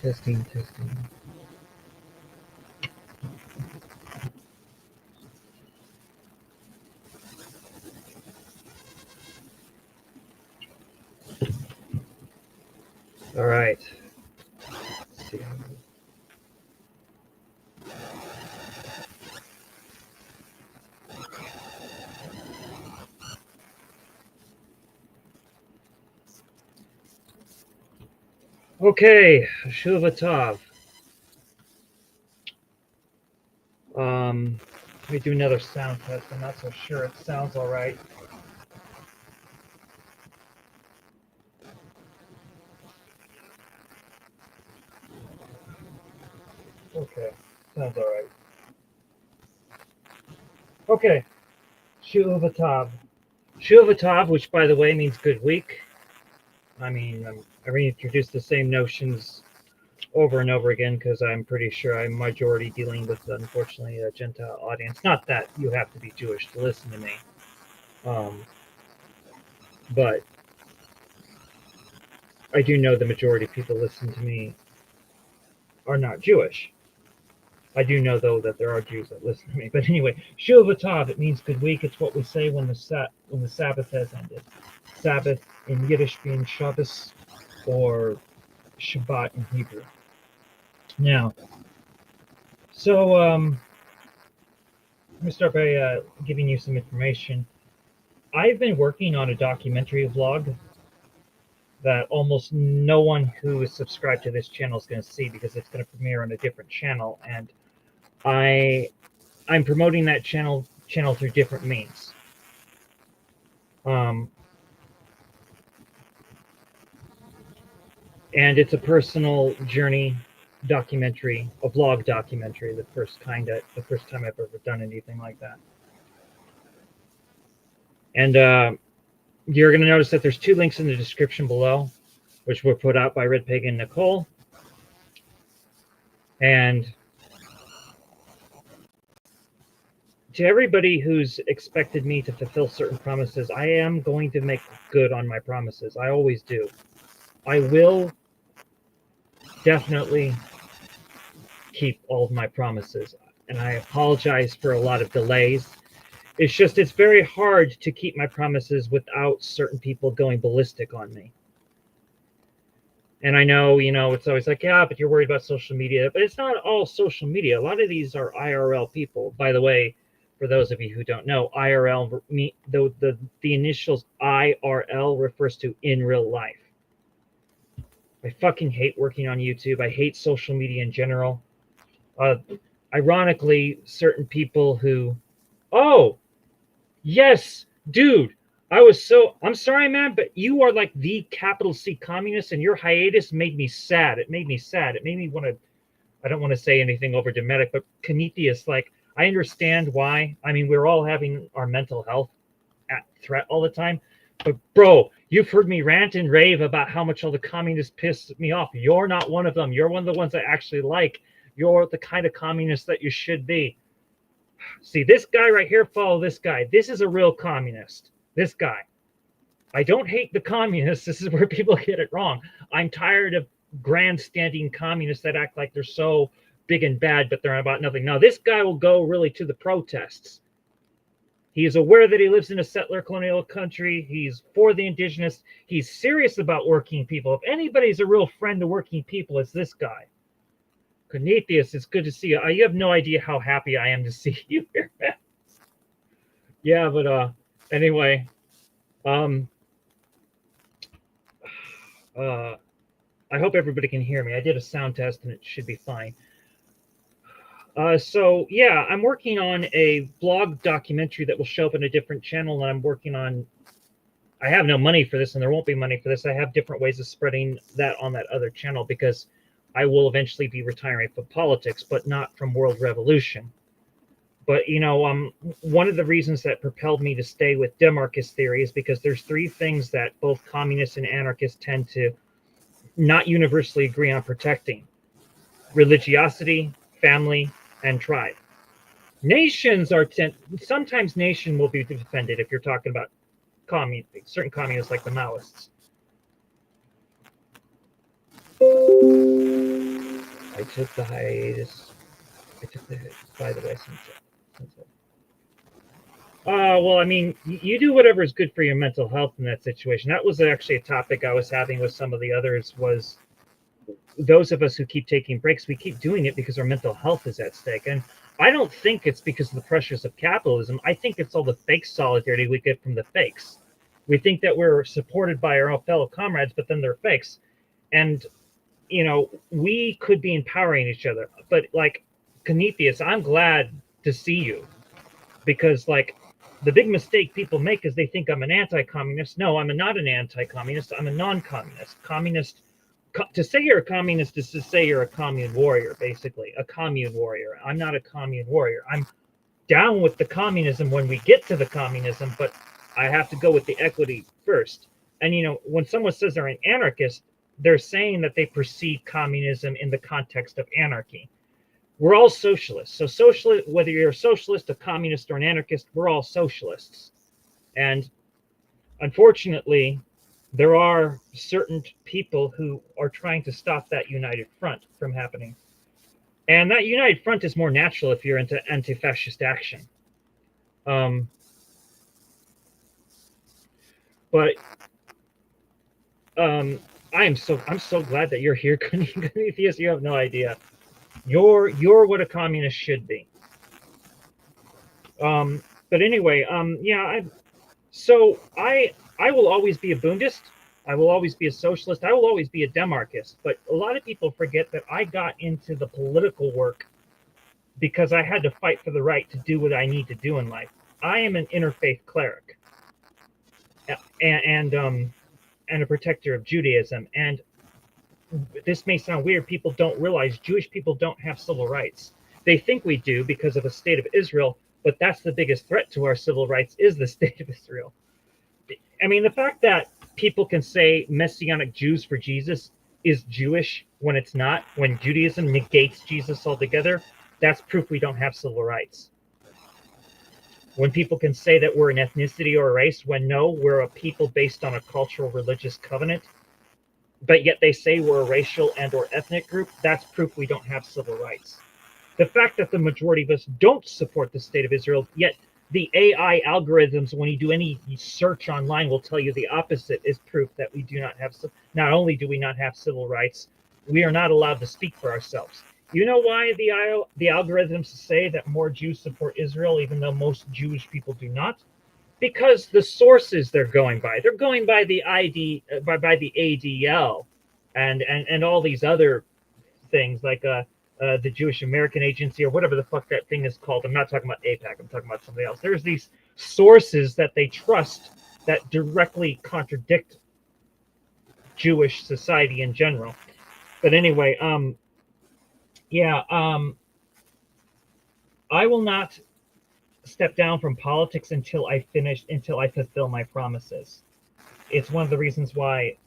Testing. All right. Let's see. Okay, Shavua Tov. Let me do another sound test. I'm not so sure it sounds all right. Okay, sounds all right. Okay, Shavua Tov. Shavua Tov, which by the way means good week. I mean, I reintroduced the same notions over and over again because I'm pretty sure I'm majority dealing with, unfortunately, a Gentile audience. Not that you have to be Jewish to listen to me, but I do know the majority of people listening to me are not Jewish. I do know, though, that there are Jews that listen to me. But anyway, Shavua Tov, it means good week. It's what we say when the Sabbath has ended. Sabbath in Yiddish being Shabbos or Shabbat in Hebrew. Now, so let me start by giving you some information. I've been working on a documentary vlog that almost no one who is subscribed to this channel is going to see because it's going to premiere on a different channel, and I'm promoting that channel through different means. And it's a personal journey documentary, a vlog documentary, the first time I've ever done anything like that. And you're going to notice that there's 2 links in the description below, which were put out by Red Pig and Nicole. And to everybody who's expected me to fulfill certain promises, I am going to make good on my promises. I always do. I will definitely keep all of my promises. And I apologize for a lot of delays. It's very hard to keep my promises without certain people going ballistic on me. And I know, it's always like, yeah, but you're worried about social media. But it's not all social media. A lot of these are IRL people. By the way, for those of you who don't know, IRL, the initials IRL refers to in real life. I fucking hate working on YouTube. I hate social media in general. Ironically, certain people who, oh, yes, dude, I'm sorry, man, but you are like the capital C communist, and your hiatus made me sad. It made me sad. It made me want to, I don't want to say anything over dramatic, but Prometheus, like, I understand why. I mean, we're all having our mental health at threat all the time. But bro, you've heard me rant and rave about how much all the communists piss me off. You're not one of them. You're one of the ones I actually like. You're the kind of communist that you should be. See, this guy right here, follow this guy. This is a real communist. This guy. I don't hate the communists. This is where people get it wrong. I'm tired of grandstanding communists that act like they're so big and bad, but they're about nothing. Now, this guy will go really to the protests. He is aware that he lives in a settler colonial country. He's for the indigenous. He's serious about working people. If anybody's a real friend to working people, it's this guy. Prometheus, it's good to see you. You have no idea how happy I am to see you here, man. Yeah, but anyway, I hope everybody can hear me. I did a sound test and it should be fine. So yeah, I'm working on a blog documentary that will show up in a different channel, and I'm working on. I have no money for this, and there won't be money for this. I have different ways of spreading that on that other channel because I will eventually be retiring from politics, but not from world revolution. But one of the reasons that propelled me to stay with Demarchist theory is because there's 3 things that both communists and anarchists tend to not universally agree on protecting: religiosity, family, and tribe. Nations are sometimes nation will be defended if you're talking about certain communists like the Maoists. I took the hiatus. I took the hit, by the way, since well, I mean, you do whatever is good for your mental health in that situation. That was actually a topic I was having with some of the others. Was those of us who keep taking breaks, we keep doing it because our mental health is at stake. And I don't think it's because of the pressures of capitalism. I think it's all the fake solidarity we get from the fakes. We think that we're supported by our fellow comrades, but then they're fakes. And, we could be empowering each other. But like Prometheus, I'm glad to see you because, like, the big mistake people make is they think I'm an anti-communist. No, I'm not an anti-communist. I'm a non-communist. To say you're a communist is to say you're a commune warrior, basically. A commune warrior. I'm not a commune warrior. I'm down with the communism when we get to the communism, but I have to go with the equity first. And, when someone says they're an anarchist, they're saying that they perceive communism in the context of anarchy. We're all socialists. So socialist, whether you're a socialist, a communist, or an anarchist, we're all socialists. And unfortunately, there are certain people who are trying to stop that united front from happening. And that united front is more natural if you're into anti-fascist action. But I'm so glad that you're here, Prometheus. You have no idea. You're what a communist should be. But anyway, yeah. I will always be a Bundist. I will always be a socialist. I will always be a demarchist. But a lot of people forget that I got into the political work because I had to fight for the right to do what I need to do in life. I am an interfaith cleric, and a protector of Judaism. And this may sound weird. People don't realize Jewish people don't have civil rights. They think we do because of the state of Israel, but that's the biggest threat to our civil rights is the state of Israel. I mean, the fact that people can say Messianic Jews for Jesus is Jewish when it's not, when Judaism negates Jesus altogether, that's proof we don't have civil rights. When people can say that we're an ethnicity or a race, when no, we're a people based on a cultural religious covenant, but yet they say we're a racial and or ethnic group, that's proof we don't have civil rights. The fact that the majority of us don't support the state of Israel, yet the AI algorithms, when you do any search online, will tell you the opposite, is proof that we do not have, not only do we not have civil rights, we are not allowed to speak for ourselves. You know why the algorithms say that more Jews support Israel, even though most Jewish people do not? Because the sources they're going by the by the ADL, and all these other things like the Jewish American Agency or whatever the fuck that thing is called. I'm not talking about AIPAC. I'm talking about something else. There's these sources that they trust that directly contradict Jewish society in general. But anyway, yeah, I will not step down from politics until I fulfill my promises. It's one of the reasons why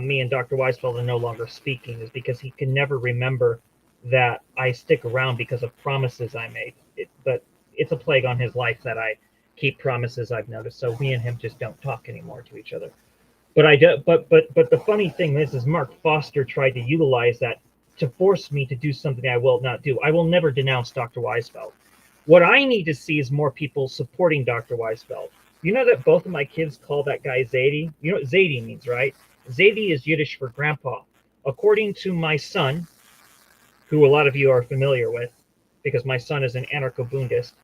me and Dr. Weisfeld are no longer speaking, is because he can never remember that I stick around because of promises I made. But it's a plague on his life that I keep promises I've noticed. So me and him just don't talk anymore to each other. But I do. But the funny thing is Mark Foster tried to utilize that to force me to do something I will not do. I will never denounce Dr. Weisfeld. What I need to see is more people supporting Dr. Weisfeld. You know that both of my kids call that guy Zaidi? You know what Zaidi means, right? Zaidi is Yiddish for grandpa. According to my son, who a lot of you are familiar with, because my son is an anarcho-Bundist,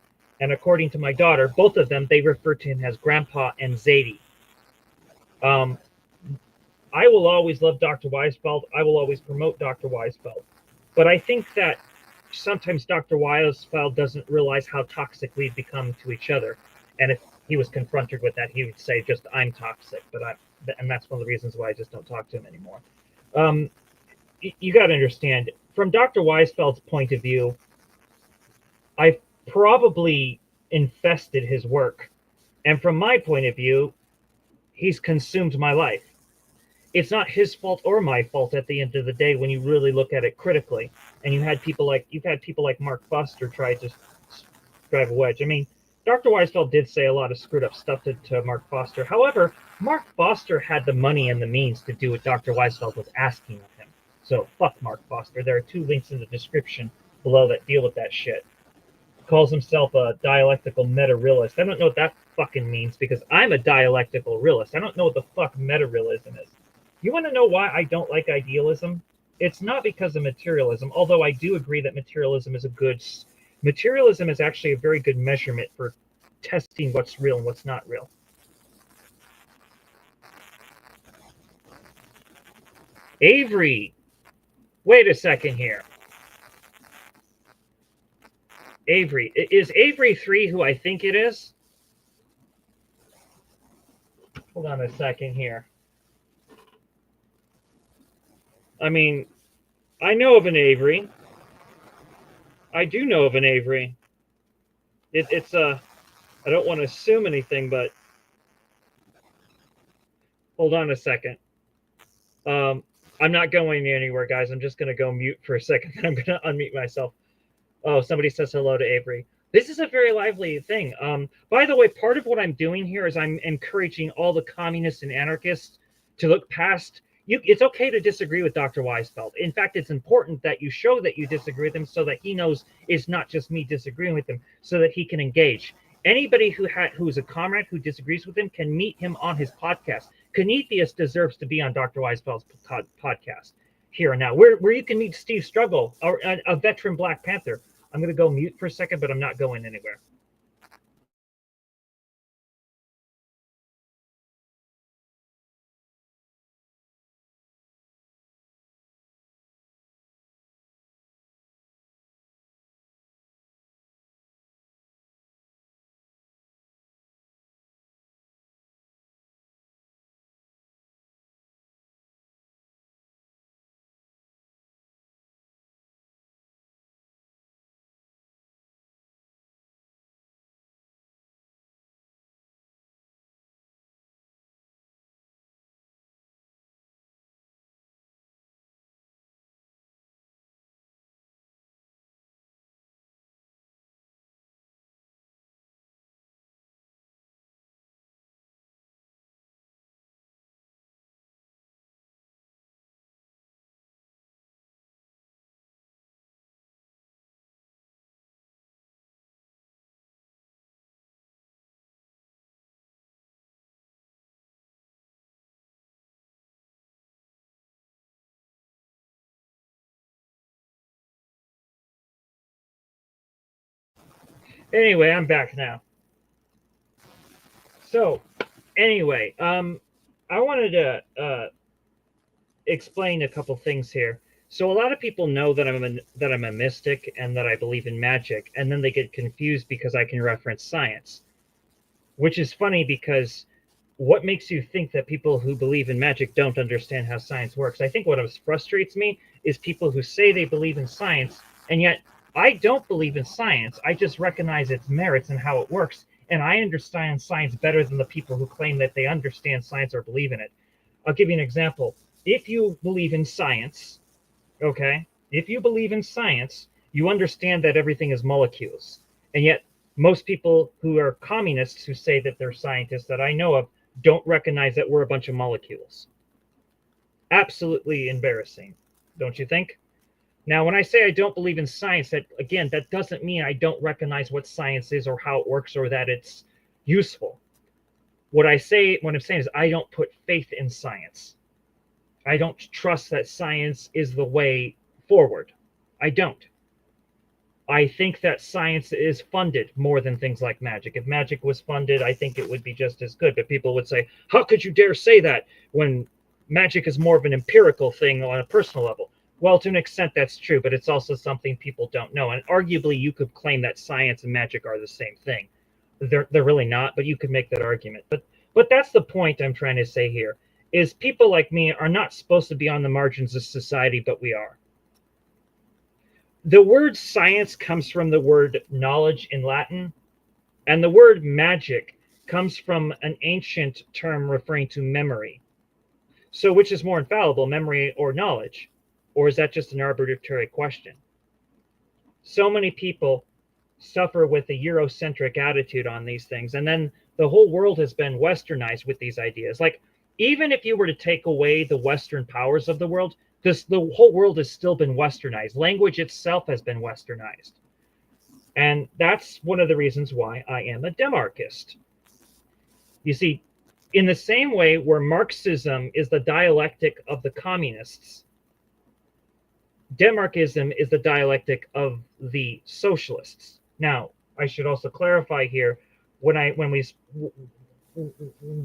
and according to my daughter, both of them, they refer to him as grandpa and Zaidi. I will always love Dr. Weisfeld. I will always promote Dr. Weisfeld. But I think that sometimes Dr. Weisfeld doesn't realize how toxic we've become to each other. And if he was confronted with that, he would say, just, I'm toxic. And that's one of the reasons why I just don't talk to him anymore. You got to understand, from Dr. Weisfeld's point of view, I've probably infested his work. And from my point of view, he's consumed my life. It's not his fault or my fault at the end of the day when you really look at it critically. And you've had people like Mark Foster try to drive a wedge. I mean, Dr. Weisfeld did say a lot of screwed up stuff to Mark Foster. However, Mark Foster had the money and the means to do what Dr. Weisfeld was asking of him. So fuck Mark Foster. There are 2 links in the description below that deal with that shit. Calls himself a dialectical meta-realist. I don't know what that fucking means because I'm a dialectical realist. I don't know what the fuck meta-realism is. You want to know why I don't like idealism? It's not because of materialism, although I do agree that materialism is a good... Materialism is actually a very good measurement for testing what's real and what's not real. Avery! Wait a second here. Avery. Is Avery 3 who I think it is? Hold on a second here. I mean, I know of an Avery. I do know of an Avery. It's I don't want to assume anything, but hold on a second. I'm not going anywhere, guys. I'm just going to go mute for a second. I'm going to unmute myself. Oh, somebody says hello to Avery. This is a very lively thing. By the way, part of what I'm doing here is I'm encouraging all the communists and anarchists to look past you. It's okay to disagree with Dr. Weisfeld. In fact, it's important that you show that you disagree with him so that he knows it's not just me disagreeing with him, so that he can engage. Anybody who's a comrade who disagrees with him can meet him on his podcast. Prometheus deserves to be on Dr. Weisfeld's podcast here and now, where you can meet Steve Struggle, a veteran Black Panther. I'm going to go mute for a second, but I'm not going anywhere. Anyway, I'm back now. So, anyway, I wanted to explain a couple things here. So, a lot of people know that I'm a mystic and that I believe in magic, and then they get confused because I can reference science, which is funny because what makes you think that people who believe in magic don't understand how science works? I think what frustrates me is people who say they believe in science, and yet I don't believe in science. I just recognize its merits and how it works, and I understand science better than the people who claim that they understand science or believe in it. I'll give you an example. If you believe in science, okay, if you believe in science, you understand that everything is molecules, and yet most people who are communists who say that they're scientists that I know of don't recognize that we're a bunch of molecules. Absolutely embarrassing, don't you think? Now, when I say I don't believe in science, that doesn't mean I don't recognize what science is or how it works or that it's useful. What I'm saying is I don't put faith in science. I don't trust that science is the way forward. I don't. I think that science is funded more than things like magic. If magic was funded, I think it would be just as good. But people would say, how could you dare say that when magic is more of an empirical thing on a personal level? Well, to an extent, that's true, but it's also something people don't know. And arguably, you could claim that science and magic are the same thing. They're really not, but you could make that argument. But that's the point I'm trying to say here, is people like me are not supposed to be on the margins of society, but we are. The word science comes from the word knowledge in Latin, and the word magic comes from an ancient term referring to memory. So which is more infallible, memory or knowledge? Or is that just an arbitrary question? So many people suffer with a Eurocentric attitude on these things, and then the whole world has been westernized with these ideas. Like, even if you were to take away the Western powers of the world, the whole world has still been westernized. Language itself has been westernized. And that's one of the reasons why I am a Demarchist. You see, in the same way where Marxism is the dialectic of the communists, Demarchism is the dialectic of the socialists. Now, I should also clarify here,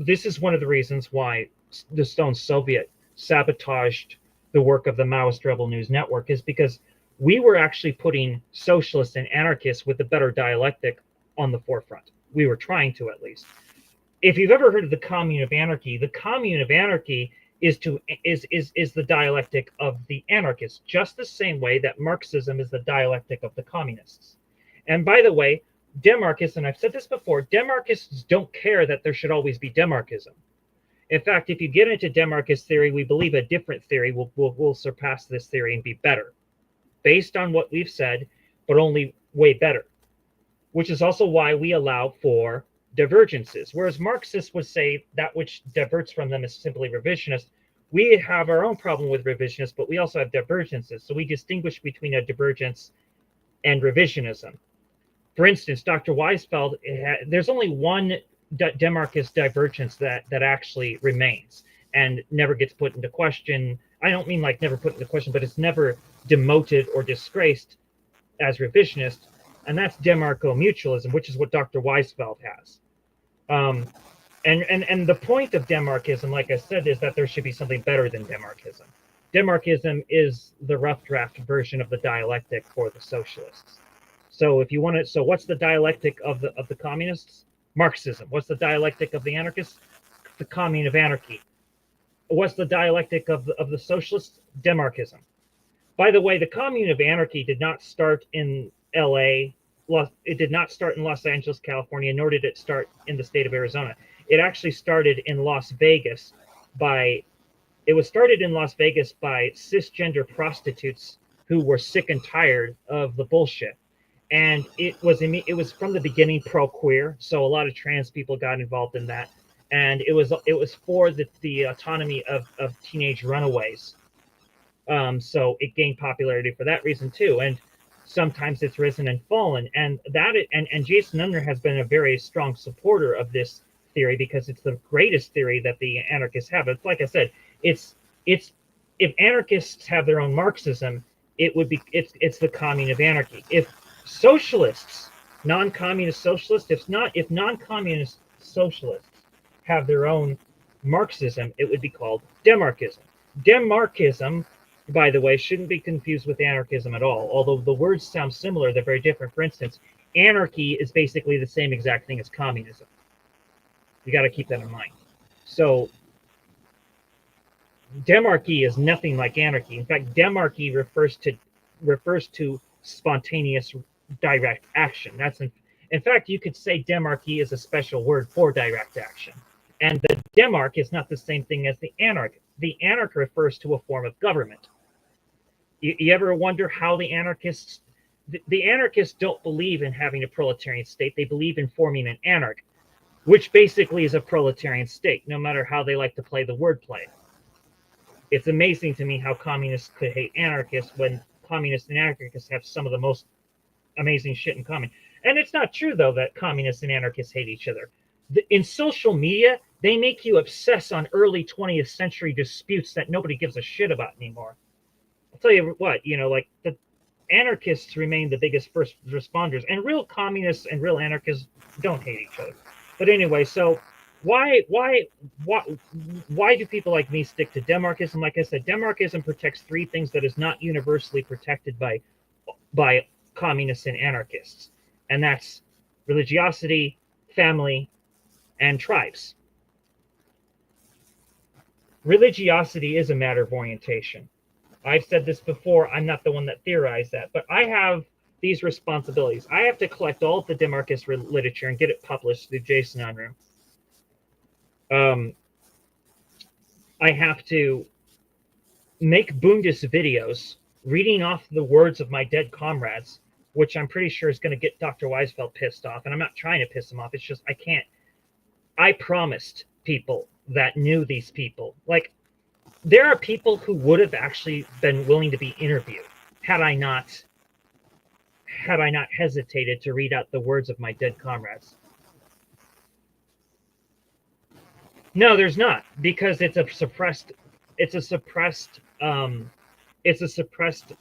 this is one of the reasons why the Stone Soviet sabotaged the work of the Maoist Rebel News Network, is because we were actually putting socialists and anarchists with a better dialectic on the forefront. We were trying to, at least. If you've ever heard of the commune of anarchy, the commune of anarchy is the dialectic of the anarchists, just the same way that Marxism is the dialectic of the communists. And by the way, Demarchists, and I've said this before, Demarchists don't care that there should always be Demarchism. In fact, if you get into Demarchist theory, we believe a different theory will surpass this theory and be better, based on what we've said, but only way better, which is also why we allow for divergences. Whereas Marxists would say that which diverts from them is simply revisionist. We have our own problem with revisionists, but we also have divergences. So we distinguish between a divergence and revisionism. For instance, Dr. Weisfeld, there's only one Demarchist divergence that actually remains and never gets put into question. I don't mean like never put into question, but it's never demoted or disgraced as revisionist, and that's Demarcho-mutualism, which is what Dr. Weisfeld has. And the point of Demarchism, like I said, is that there should be something better than Demarchism. Demarchism is the rough draft version of the dialectic for the socialists. So if you want to, so what's the dialectic of the communists? Marxism. What's the dialectic of the anarchists? The commune of anarchy. What's the dialectic of the socialists? Demarchism. By the way, the commune of anarchy did not start in LA. It did not start in Los Angeles, California, nor did it start in the state of Arizona. It actually started in Las Vegas by cisgender prostitutes who were sick and tired of the bullshit. And it was from the beginning pro-queer, so a lot of trans people got involved in that. And it was for the autonomy of teenage runaways. So it gained popularity for that reason too. And sometimes it's risen and fallen. And Jason Under has been a very strong supporter of this theory because it's the greatest theory that the anarchists have. It's like I said, it's if anarchists have their own Marxism, it's the commune of anarchy. If socialists, non-communist socialists, if non-communist socialists have their own Marxism, it would be called Demarchism. Demarchism, by the way, shouldn't be confused with anarchism at all. Although the words sound similar, they're very different. For instance, anarchy is basically the same exact thing as communism. You got to keep that in mind. So demarchy is nothing like anarchy. In fact, demarchy refers to spontaneous direct action. In fact, you could say demarchy is a special word for direct action. And the demarch is not the same thing as the anarch. The anarch refers to a form of government. You ever wonder how the anarchists don't believe in having a proletarian state. They believe in forming an anarch, which basically is a proletarian state, no matter how they like to play the wordplay. It's amazing to me how communists could hate anarchists when communists and anarchists have some of the most amazing shit in common. And it's not true, though, that communists and anarchists hate each other. In social media, they make you obsess on early 20th century disputes that nobody gives a shit about anymore. I'll tell you what, like the anarchists remain the biggest first responders, and real communists and real anarchists don't hate each other. But anyway, so why do people like me stick to Demarchism? Like I said, Demarchism protects three things that is not universally protected by communists and anarchists, and that's religiosity, family, and tribes. Religiosity is a matter of orientation. I've said this before, I'm not the one that theorized that, but I have these responsibilities. I have to collect all of the Demarchist literature and get it published through Jason Unruh. I have to make Bundist videos reading off the words of my dead comrades, which I'm pretty sure is going to get Dr. Weisfeld pissed off. And I'm not trying to piss him off. It's just I can't. I promised people that knew these people. Like, there are people who would have actually been willing to be interviewed had I not hesitated to read out the words of my dead comrades. No, there's not, because it's a suppressed it's a suppressed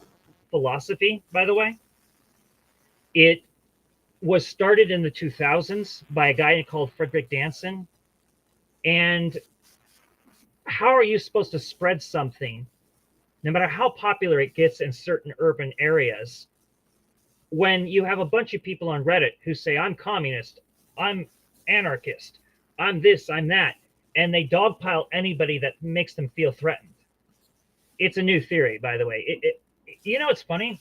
philosophy, by the way. It was started in the 2000s by a guy called Frederick Danson. And how are you supposed to spread something, no matter how popular it gets in certain urban areas, when you have a bunch of people on Reddit who say, I'm communist, I'm anarchist, I'm this, I'm that, and they dogpile anybody that makes them feel threatened? It's a new theory, by the way. You know, it's funny.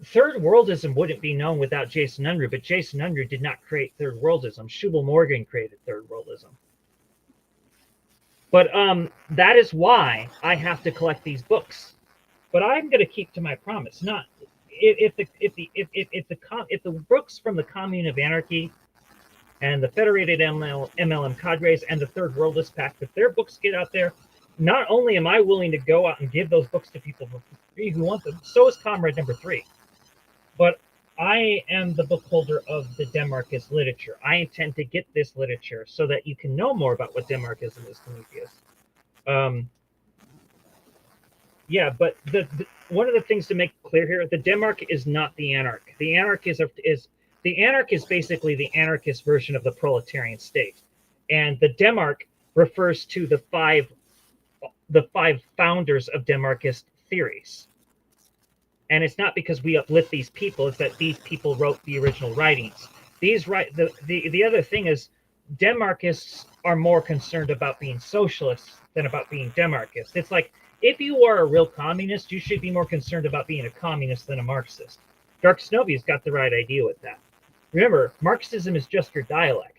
Third worldism wouldn't be known without Jason Unruh, but Jason Unruh did not create third worldism. Shubal Morgan created third worldism. But that is why I have to collect these books. But I'm going to keep to my promise. Not if the books from the Commune of Anarchy and the Federated MLM Cadres and the Third Worldist Pact, if their books get out there, not only am I willing to go out and give those books to people for free who want them, so is Comrade number 3. But I am the book holder of the Demarchist literature. I intend to get this literature so that you can know more about what Demarchism is, Prometheus. Yeah, but one of the things to make clear here, the Demarch is not the Anarch. The Anarch is basically the anarchist version of the proletarian state, and the Demarch refers to the five founders of Demarchist theories. And it's not because we uplift these people; it's that these people wrote the original writings. The other thing is, Demarchists are more concerned about being socialists than about being Demarchists. It's like, if you are a real communist, you should be more concerned about being a communist than a Marxist. Dark Snovia's got the right idea with that. Remember, Marxism is just your dialect.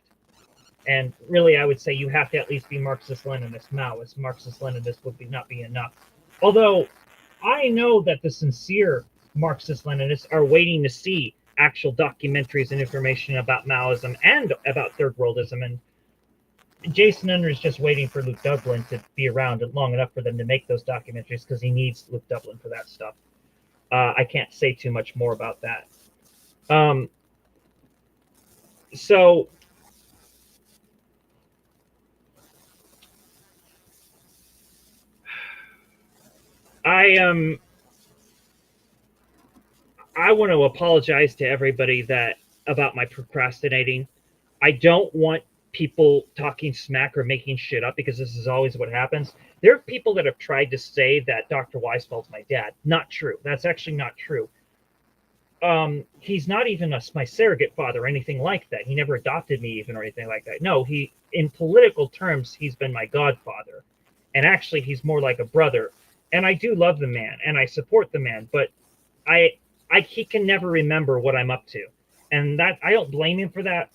And really, I would say you have to at least be Marxist-Leninist, Maoist. Marxist-Leninist would not be enough. Although, I know that the sincere Marxist-Leninists are waiting to see actual documentaries and information about Maoism and about Third Worldism. And Jason Unruh is just waiting for Luke Dublin to be around long enough for them to make those documentaries, because he needs Luke Dublin for that stuff. I can't say too much more about that. So I want to apologize to everybody about my procrastinating. I don't want people talking smack or making shit up, because this is always what happens. There are people that have tried to say that Dr. Weisfeld's my dad. Not true. That's actually not true. He's not even my surrogate father or anything like that. He never adopted me even or anything like that. No, in political terms, he's been my godfather. And actually, he's more like a brother. And I do love the man, and I support the man, but he can never remember what I'm up to. And that, I don't blame him for that.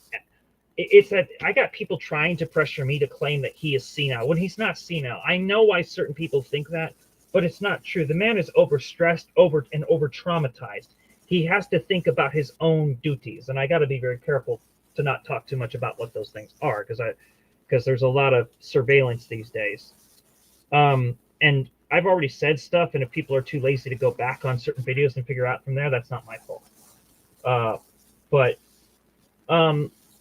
It's that I got people trying to pressure me to claim that he is senile when he's not senile. I know why certain people think that, but it's not true. The man is overstressed, over traumatized. He has to think about his own duties, and I got to be very careful to not talk too much about what those things are, because there's a lot of surveillance these days. And I've already said stuff, and if people are too lazy to go back on certain videos and figure out from there, that's not my fault. But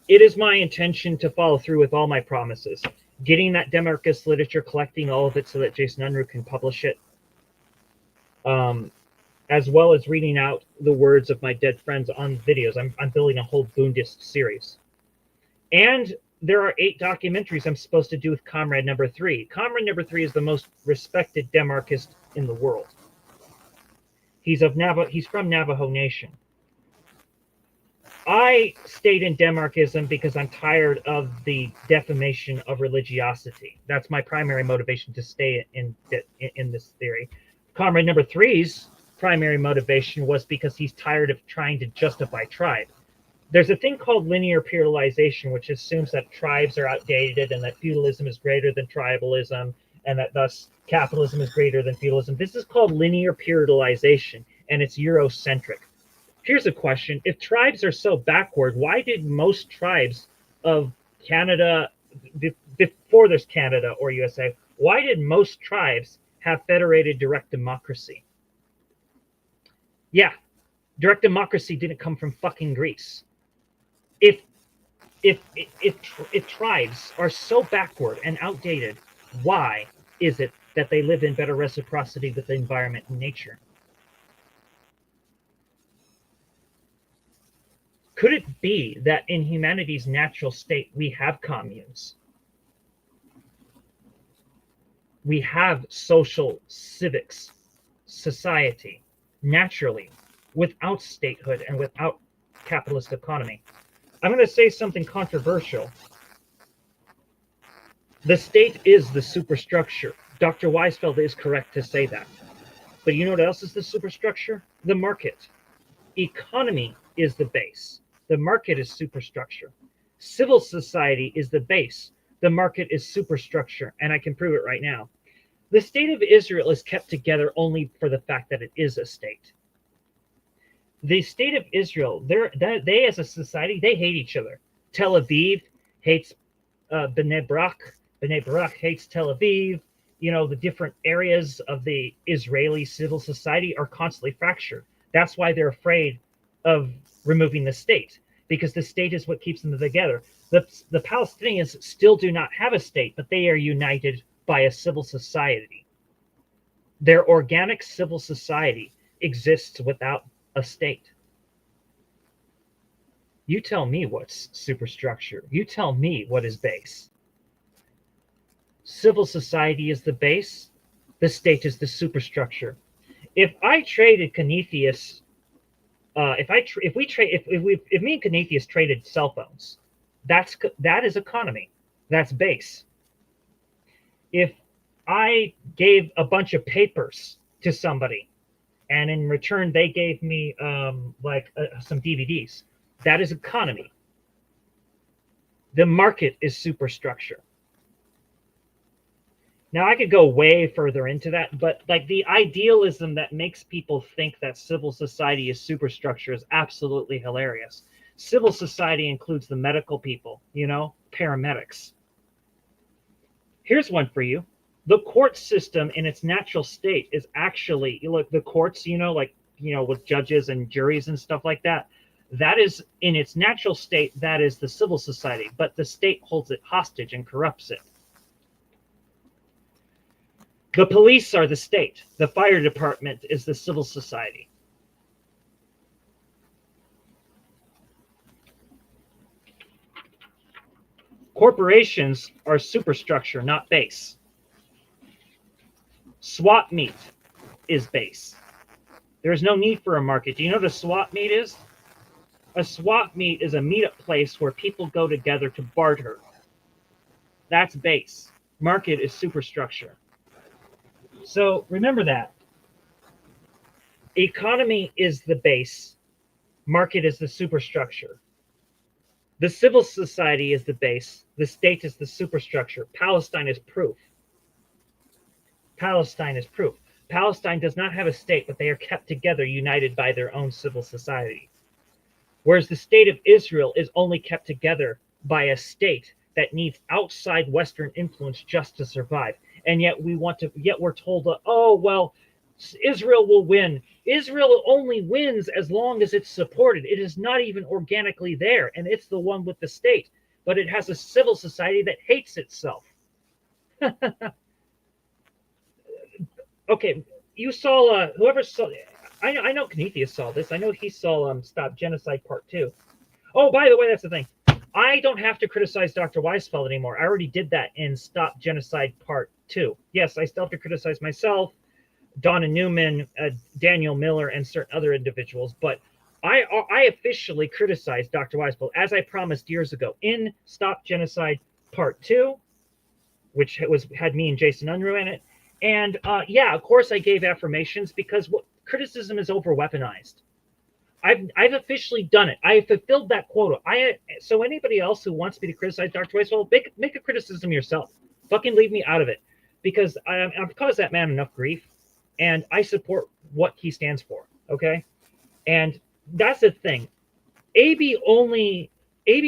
it is my intention to follow through with all my promises. Getting that Demarchist literature, collecting all of it so that Jason Unruh can publish it, as well as reading out the words of my dead friends on videos. I'm building a whole Bundist series. And there are 8 documentaries I'm supposed to do with Comrade number 3. Comrade number 3 is the most respected Demarchist in the world. He's from Navajo Nation. I stayed in Demarchism because I'm tired of the defamation of religiosity. That's my primary motivation to stay in this theory. Comrade number 3's primary motivation was because he's tired of trying to justify tribe. There's a thing called linear periodization, which assumes that tribes are outdated and that feudalism is greater than tribalism, and that thus capitalism is greater than feudalism. This is called linear periodization, and it's Eurocentric. Here's a question. If tribes are so backward, why did most tribes of Canada, before there's Canada or USA, Why did most tribes have federated direct democracy? Yeah, direct democracy didn't come from fucking Greece. If if tribes are so backward and outdated, why is it that they live in better reciprocity with the environment and nature? Could it be that in humanity's natural state we have communes? We have social civics, society, naturally, without statehood and without capitalist economy. I'm going to say something controversial. The state is the superstructure. Dr. Weisfeld is correct to say that. But you know what else is the superstructure? The market. Economy is the base. The market is superstructure. Civil society is the base. The market is superstructure. And I can prove it right now. The state of Israel is kept together only for the fact that it is a state. The state of Israel, they as a society, they hate each other. Tel Aviv hates Bnei Brak. Bnei Brak hates Tel Aviv. You know, the different areas of the Israeli civil society are constantly fractured. That's why they're afraid of removing the state, because the state is what keeps them together. The Palestinians still do not have a state, but they are united by a civil society. Their organic civil society exists without a state. You tell me what's superstructure. You tell me what is base. Civil society is the base. The state is the superstructure. If I traded Canethius, if me and Canethius traded cell phones, that is economy. That's base. If I gave a bunch of papers to somebody, and in return they gave me some DVDs, that is economy. The market is superstructure. Now I could go way further into that, but like the idealism that makes people think that civil society is superstructure is absolutely hilarious. Civil society includes the medical people, you know, paramedics. Here's one for you. The court system in its natural state is actually, look, the courts, with judges and juries and stuff like that, that is in its natural state, that is the civil society, but the state holds it hostage and corrupts it. The police are the state. The fire department is the civil society. Corporations are superstructure, not base. Swap meet is base. There is no need for a market. Do you know what a swap meet is? A swap meet is a meetup place where people go together to barter. That's base. Market is superstructure. So remember that. Economy is the base. Market is the superstructure. The civil society is the base. The state is the superstructure. Palestine is proof. Palestine is proof. Palestine does not have a state, but they are kept together, united by their own civil society. Whereas the state of Israel is only kept together by a state that needs outside Western influence just to survive. And yet we're told, oh, well, Israel will win. Israel only wins as long as it's supported. It is not even organically there, and it's the one with the state. But it has a civil society that hates itself. Okay, you saw, whoever saw, I know Canethius saw this. I know he saw Stop Genocide Part 2. Oh, by the way, that's the thing. I don't have to criticize Dr. Weisfeld anymore. I already did that in Stop Genocide Part 2. Yes, I still have to criticize myself, Donna Newman, Daniel Miller, and certain other individuals, but I officially criticized Dr. Weisfeld, as I promised years ago, in Stop Genocide Part 2, which had me and Jason Unruh in it. And yeah, of course I gave affirmations because criticism is over-weaponized. I've officially done it. I have fulfilled that quota. So anybody else who wants me to criticize Dr. Weisfeld, make a criticism yourself. Fucking leave me out of it, because I've caused that man enough grief, and I support what he stands for. Okay, and that's the thing. AB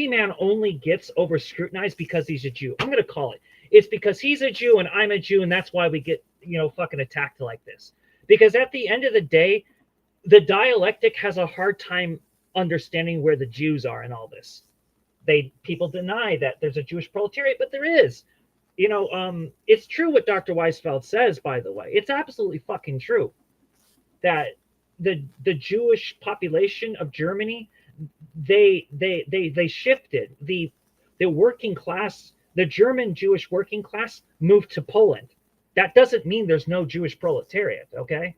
man only gets over scrutinized because he's a Jew. I'm going to call it. It's because he's a Jew and I'm a Jew, and that's why we get, fucking attacked like this. Because at the end of the day, the dialectic has a hard time understanding where the Jews are in all this. People deny that there's a Jewish proletariat, but there is. It's true what Dr. Weisfeld says, by the way. It's absolutely fucking true that the Jewish population of Germany, they shifted. The working class, the German Jewish working class moved to Poland. That doesn't mean there's no Jewish proletariat, okay?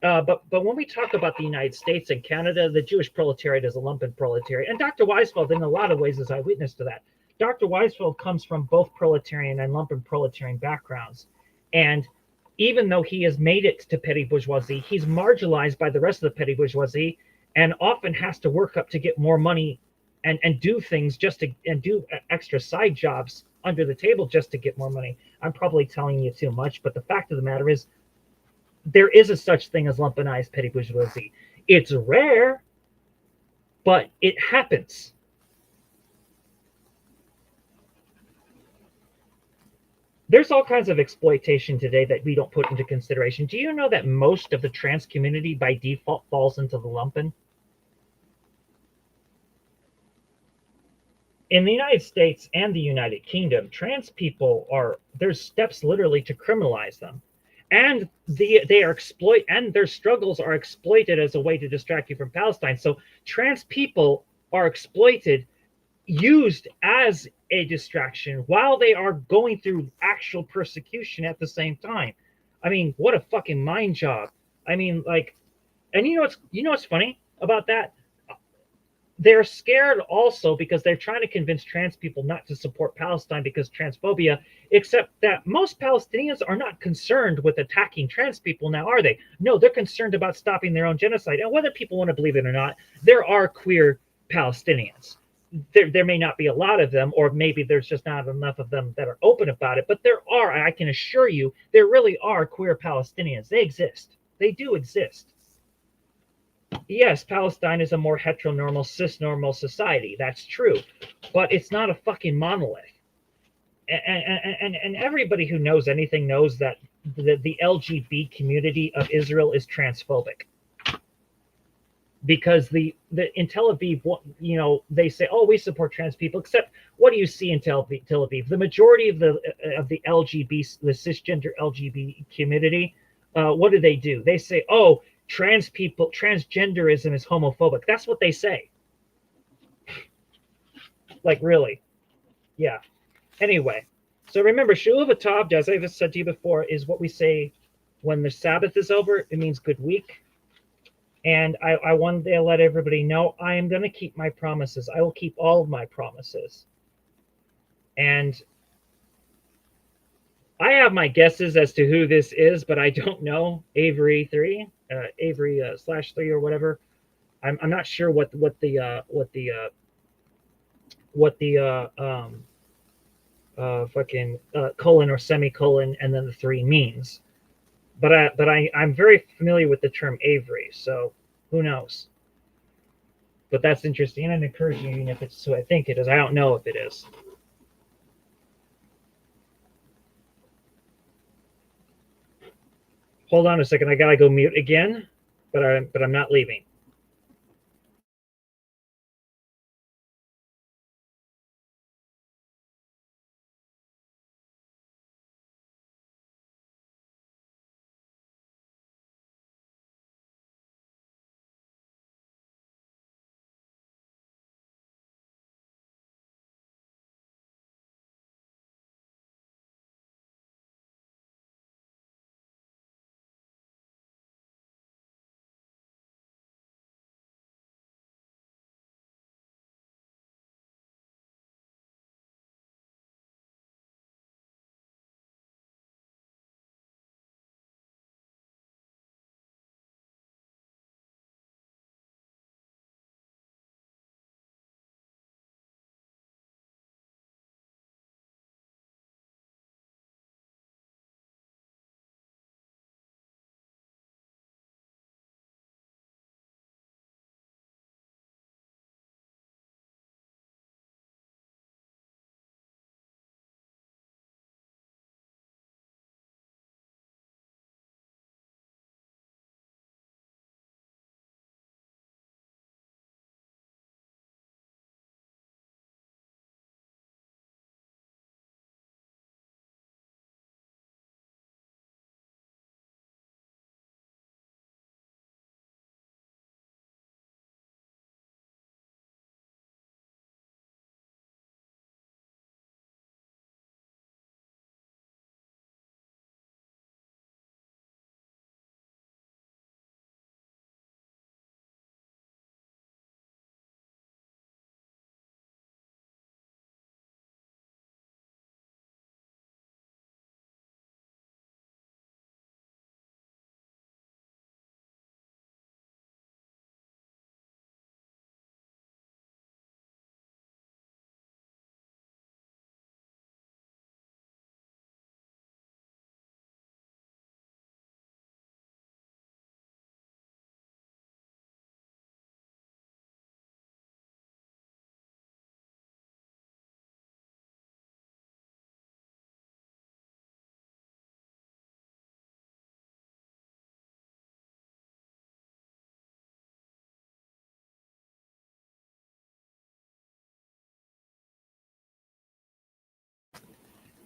But when we talk about the United States and Canada, the Jewish proletariat is a lumpen proletariat, and Dr. Weisfeld, in a lot of ways, is eyewitness to that. Dr. Weisfeld comes from both proletarian and lumpen proletarian backgrounds, and even though he has made it to petty bourgeoisie, he's marginalized by the rest of the petty bourgeoisie, and often has to work up to get more money, and do things and do extra side jobs under the table just to get more money. I'm probably telling you too much, but the fact of the matter is, there is a such thing as lumpenized petty bourgeoisie. It's rare, but it happens. There's all kinds of exploitation today that we don't put into consideration. Do you know that most of the trans community by default falls into the lumpen? In the United States and the United Kingdom, trans people there's steps literally to criminalize them. And they are and their struggles are exploited as a way to distract you from Palestine. So trans people are exploited, used as a distraction while they are going through actual persecution at the same time. I mean, what a fucking mind job. I mean, like, and what's funny about that? They're scared also because they're trying to convince trans people not to support Palestine because transphobia, except that most Palestinians are not concerned with attacking trans people now, are they? No, they're concerned about stopping their own genocide. And whether people want to believe it or not, there are queer Palestinians. There may not be a lot of them, or maybe there's just not enough of them that are open about it, but there are, I can assure you, there really are queer Palestinians. They exist. They do exist. Yes, Palestine is a more heteronormal, cisnormal society. That's true, but it's not a fucking monolith. And everybody who knows anything knows that the LGBT community of Israel is transphobic, because the in Tel Aviv, they say, oh, we support trans people. Except, what do you see in Tel Aviv? The majority of the LGBT, the cisgender LGBT community, what do? They say, oh, trans people, transgenderism is homophobic. That's what they say. Like, really? Yeah. Anyway, so remember, Shavua Tov, as I've said to you before, is what we say when the Sabbath is over. It means good week. And I wanted to let everybody know I am going to keep my promises. I will keep all of my promises. And I have my guesses as to who this is, but I don't know. Avery /3 or whatever. I'm not sure what the fucking colon or semicolon and then the 3 means. But I'm very familiar with the term Avery, so who knows? But that's interesting and encouraging if it's who I think it is. I don't know if it is. Hold on a second. I gotta go mute again, but I'm not leaving.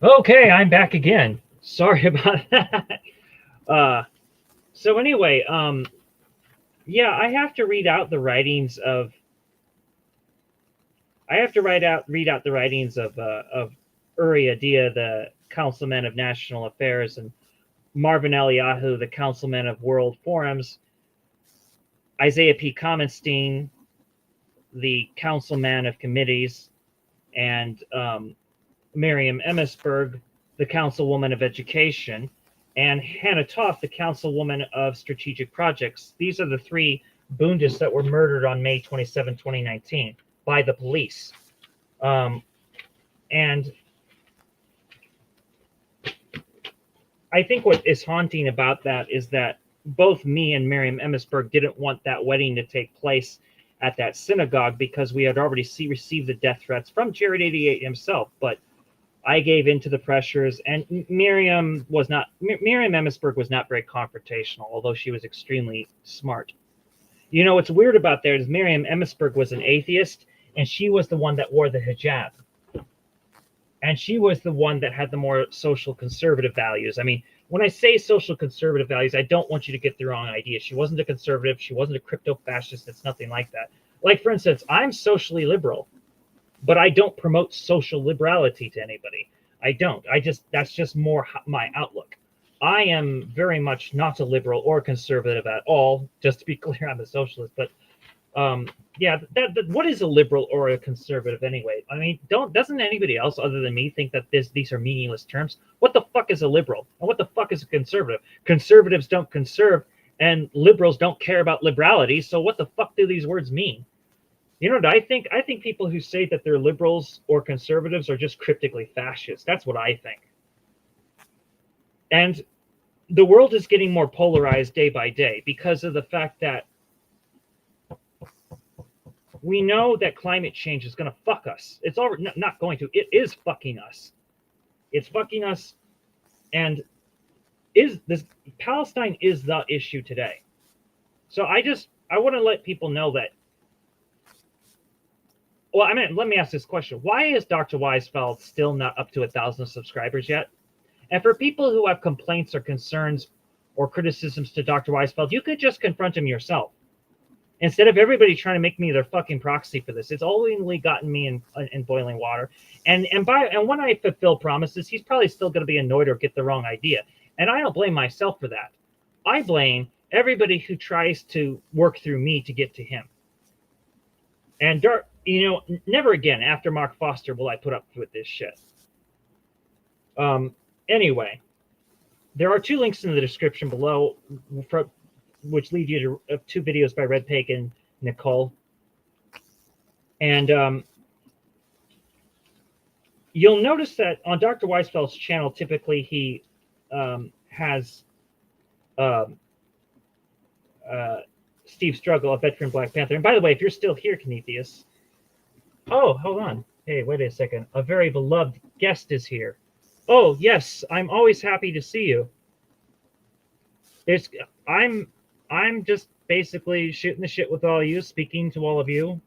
Okay, I'm back again. Sorry about that. So anyway, yeah, I have to read out the writings of. I have to read out the writings of Uri Adia, the Councilman of National Affairs, and Marvin Eliyahu, the Councilman of World Forums, Isaiah P. Kamenstein, the Councilman of Committees, and Miriam Emmitsberg, the Councilwoman of Education, and Hannah Toth, the Councilwoman of Strategic Projects. These are the three Bundes that were murdered on May 27, 2019 by the police. And I think what is haunting about that is that both me and Miriam Emmitsberg didn't want that wedding to take place at that synagogue because we had already received the death threats from Jared 88 himself. But I gave in to the pressures, and Miriam Emmitsberg was not very confrontational, although she was extremely smart. You know, what's weird about that is Miriam Emmitsberg was an atheist, and she was the one that wore the hijab. And she was the one that had the more social conservative values. I mean, when I say social conservative values, I don't want you to get the wrong idea. She wasn't a conservative. She wasn't a crypto fascist. It's nothing like that. Like, for instance, I'm socially liberal, but I don't promote social liberality to anybody. I don't. That's just more my outlook. I am very much not a liberal or conservative at all. Just to be clear, I'm a socialist. But yeah, what is a liberal or a conservative anyway? I mean, doesn't anybody else other than me think that these are meaningless terms? What the fuck is a liberal? And what the fuck is a conservative? Conservatives don't conserve, and liberals don't care about liberality. So what the fuck do these words mean? You know what I think? I think people who say that they're liberals or conservatives are just cryptically fascist. That's what I think. And the world is getting more polarized day by day because of the fact that we know that climate change is going to fuck us. It's already not going to. It is fucking us. It's fucking us. And Palestine is the issue today. So I want to let people know that. Well, I mean, let me ask this question. Why is Dr. Weisfeld still not up to 1,000 subscribers yet? And for people who have complaints or concerns or criticisms to Dr. Weisfeld, you could just confront him yourself. Instead of everybody trying to make me their fucking proxy for this. It's only gotten me in boiling water. And when I fulfill promises, he's probably still going to be annoyed or get the wrong idea. And I don't blame myself for that. I blame everybody who tries to work through me to get to him. And never again after Mark Foster will I put up with this shit. Anyway, there are two links in the description below, which lead you to two videos by Red Pig and Nicole. And you'll notice that on Dr. Weisfeld's channel, typically he has Steve Struggle, a veteran Black Panther. And by the way, if you're still here, Kinetheus. Oh, hold on. Hey, wait a second. A very beloved guest is here. Oh, yes. I'm always happy to see you. I'm just basically shooting the shit with all of you, speaking to all of you.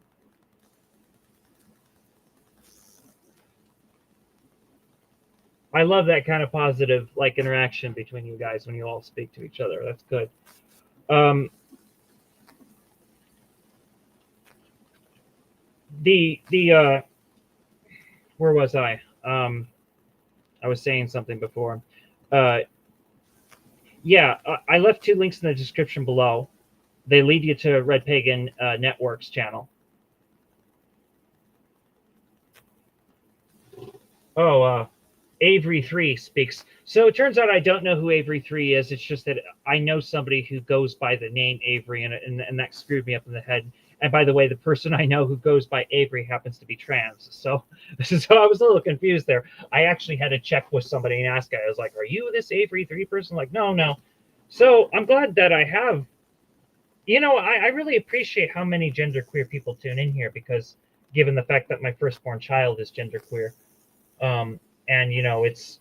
I love that kind of positive interaction between you guys when you all speak to each other. That's good. Where was I? I was saying something before. Yeah, I left two links in the description below. They lead you to Red Pagan Network's channel. Oh, Avery 3 speaks. So it turns out I don't know who Avery 3 is. It's just that I know somebody who goes by the name Avery, and that screwed me up in the head. And by the way, the person I know who goes by Avery happens to be trans. So I was a little confused there. I actually had to check with somebody and ask. I was like, "Are you this Avery 3 person?" Like, no. So I'm glad that I have. I really appreciate how many genderqueer people tune in here, because given the fact that my firstborn child is genderqueer, and it's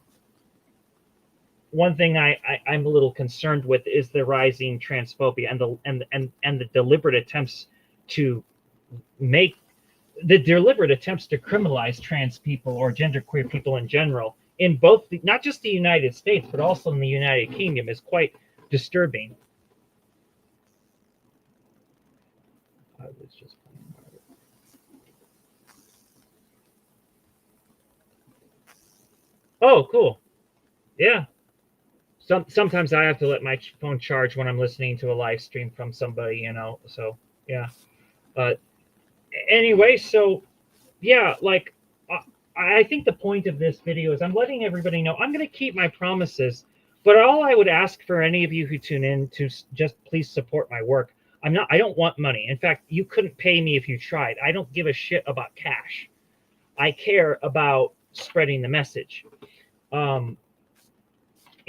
one thing I'm a little concerned with is the rising transphobia and the deliberate attempts to criminalize trans people or genderqueer people in general in both, not just the United States, but also in the United Kingdom is quite disturbing. I was just Oh, cool. Yeah. Sometimes I have to let my phone charge when I'm listening to a live stream from somebody, So yeah. Uh, anyway, so yeah, like I think the point of this video is I'm letting everybody know I'm going to keep my promises, but all I would ask for any of you who tune in to just please support my work. I don't want money. In fact, you couldn't pay me if you tried. I don't give a shit about cash. I care about spreading the message.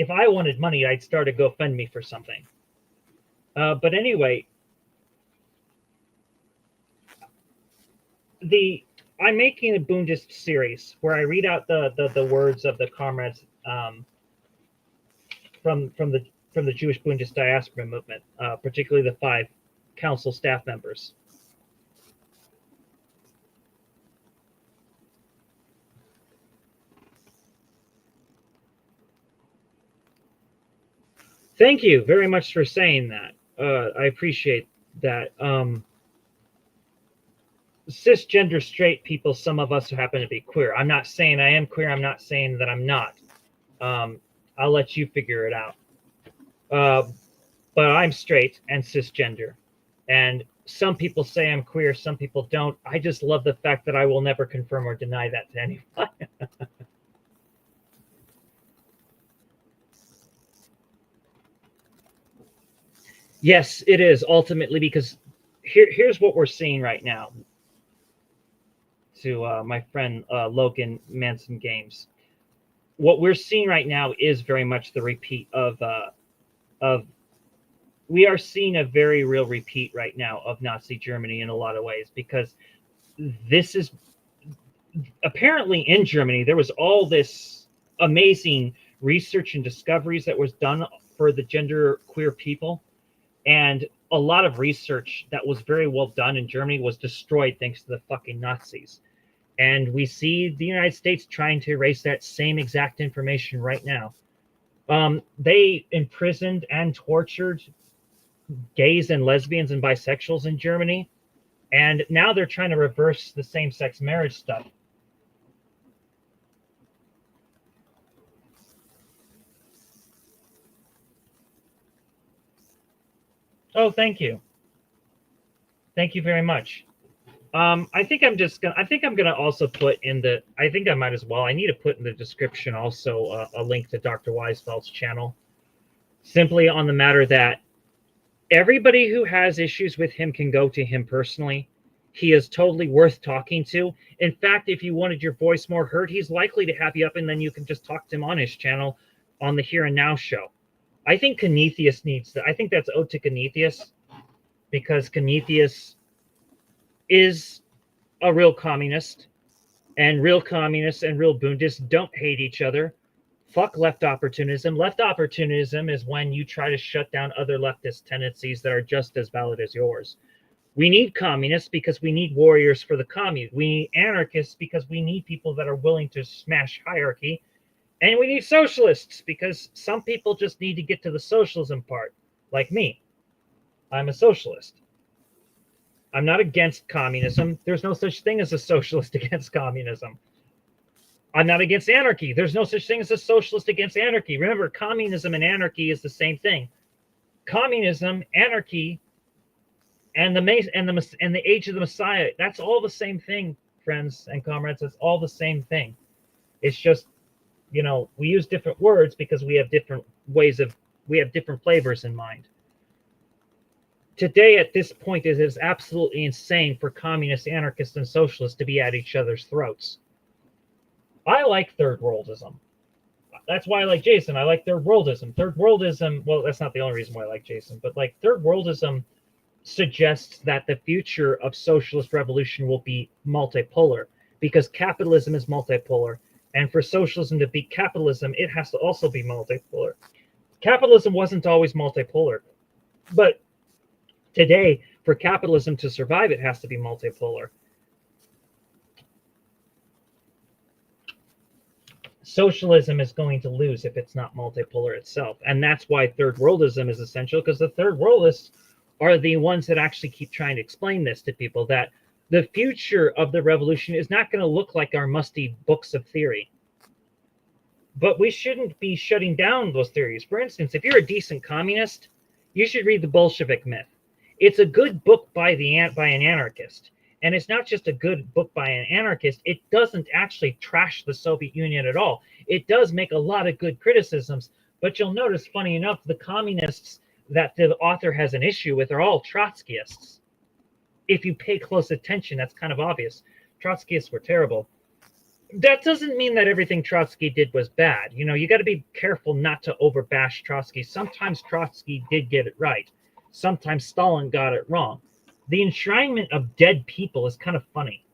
If I wanted money, I'd start a GoFundMe for something. But anyway, I'm making a Bundist series where I read out the words of the comrades from the Jewish Bundist diaspora movement, particularly the 5 council staff members. Thank you very much for saying that. I appreciate that. Cisgender straight people, some of us who happen to be queer. I'm not saying I am queer. I'm not saying that I'm not. I'll let you figure it out. But I'm straight and cisgender. And some people say I'm queer, some people don't. I just love the fact that I will never confirm or deny that to anyone. Yes, it is ultimately, because here's what we're seeing right now. To my friend Logan Manson Games, what we're seeing right now is very much the repeat of we are seeing a very real repeat right now of Nazi Germany in a lot of ways, because this is apparently in Germany there was all this amazing research and discoveries that was done for the gender queer people, and a lot of research that was very well done in Germany was destroyed thanks to the fucking Nazis. And we see the United States trying to erase that same exact information right now. They imprisoned and tortured gays and lesbians and bisexuals in Germany, and now they're trying to reverse the same-sex marriage stuff. Oh, thank you. Thank you very much. I think I'm gonna also put in the. I think I might as well. I need to put in the description also a link to Dr. Weisfeld's channel, simply on the matter that everybody who has issues with him can go to him personally. He is totally worth talking to. In fact, if you wanted your voice more heard, he's likely to have you up, and then you can just talk to him on his channel on the Here and Now show. I think Canethius needs that. I think that's ode to Canethius, because Canethius is a real communist, and real communists and real Bundists don't hate each other. Fuck left opportunism. Left opportunism is when you try to shut down other leftist tendencies that are just as valid as yours. We need communists because we need warriors for the commune. We need anarchists because we need people that are willing to smash hierarchy. And we need socialists because some people just need to get to the socialism part, like me. I'm a socialist. I'm not against communism. There's no such thing as a socialist against communism. I'm not against anarchy. There's no such thing as a socialist against anarchy. Remember, communism and anarchy is the same thing. Communism, anarchy, and the age of the Messiah, that's all the same thing, friends and comrades. It's all the same thing. It's just, we use different words because we have different flavors in mind. Today, at this point, it is absolutely insane for communists, anarchists, and socialists to be at each other's throats. I like third worldism. That's why I like Jason. I like third worldism. Third worldism, well, that's not the only reason why I like Jason, but like third worldism suggests that the future of socialist revolution will be multipolar, because capitalism is multipolar. And for socialism to beat capitalism, it has to also be multipolar. Capitalism wasn't always multipolar, but today, for capitalism to survive, it has to be multipolar. Socialism is going to lose if it's not multipolar itself. And that's why third worldism is essential, because the third worldists are the ones that actually keep trying to explain this to people, that the future of the revolution is not going to look like our musty books of theory. But we shouldn't be shutting down those theories. For instance, if you're a decent communist, you should read the Bolshevik Myth. It's a good book by an anarchist. And it's not just a good book by an anarchist. It doesn't actually trash the Soviet Union at all. It does make a lot of good criticisms. But you'll notice, funny enough, the communists that the author has an issue with are all Trotskyists. If you pay close attention, that's kind of obvious. Trotskyists were terrible. That doesn't mean that everything Trotsky did was bad. You know, you got to be careful not to overbash Trotsky. Sometimes Trotsky did get it right. Sometimes Stalin got it wrong. The enshrinement of dead people is kind of funny.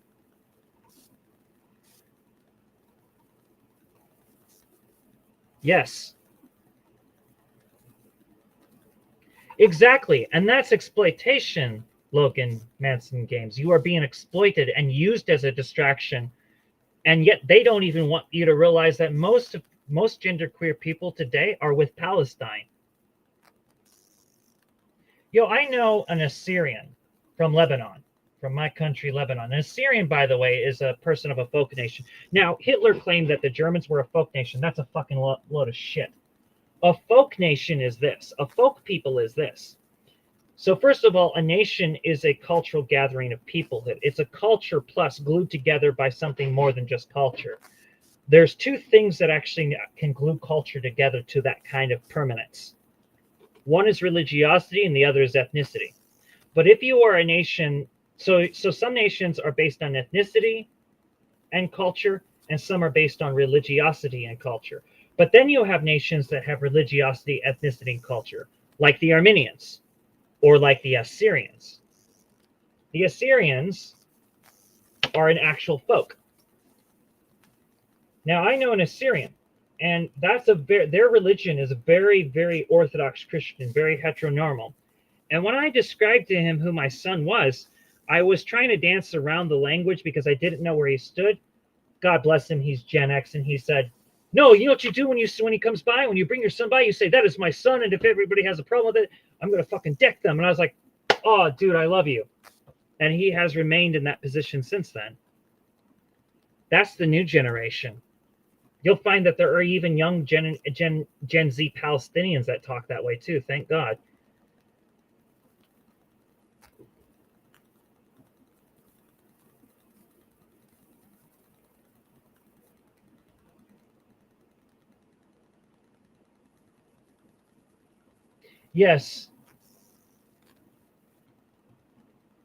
Yes. Exactly. And that's exploitation, Logan Manson Games. You are being exploited and used as a distraction. And yet they don't even want you to realize that most genderqueer people today are with Palestine. I know an Assyrian from Lebanon, from my country, Lebanon. An Assyrian, by the way, is a person of a folk nation. Now, Hitler claimed that the Germans were a folk nation. That's a fucking load of shit. A folk nation is this. A folk people is this. So first of all, a nation is a cultural gathering of peoplehood. It's a culture plus glued together by something more than just culture. There's two things that actually can glue culture together to that kind of permanence. One is religiosity and the other is ethnicity. But if you are a nation, so some nations are based on ethnicity and culture, and some are based on religiosity and culture. But then you have nations that have religiosity, ethnicity, and culture, like the Armenians, or like the Assyrians. The Assyrians are an actual folk. Now, I know an Assyrian, and their religion is a very, very Orthodox Christian, very heteronormal. And when I described to him who my son was, I was trying to dance around the language because I didn't know where he stood. God bless him, he's Gen X, and he said, "No, you know what you do when he comes by, when you bring your son by, you say, 'That is my son,' and if everybody has a problem with it, I'm going to fucking deck them." And I was like, "Oh, dude, I love you." And he has remained in that position since then. That's the new generation. You'll find that there are even young Gen Z Palestinians that talk that way too, thank God. Yes.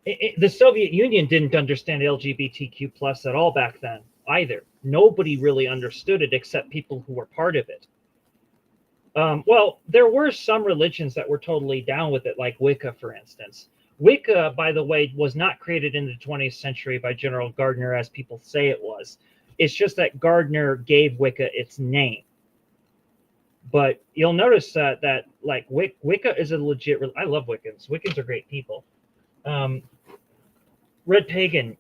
The Soviet Union didn't understand LGBTQ plus at all back then either. Nobody really understood it except people who were part of it. Well, there were some religions that were totally down with it, like Wicca, for instance. Wicca, by the way, was not created in the 20th century by General Gardner, as people say it was. It's just that Gardner gave Wicca its name. But you'll notice that like Wicca is a legit. I love Wiccans. Wiccans are great people. Red Pagan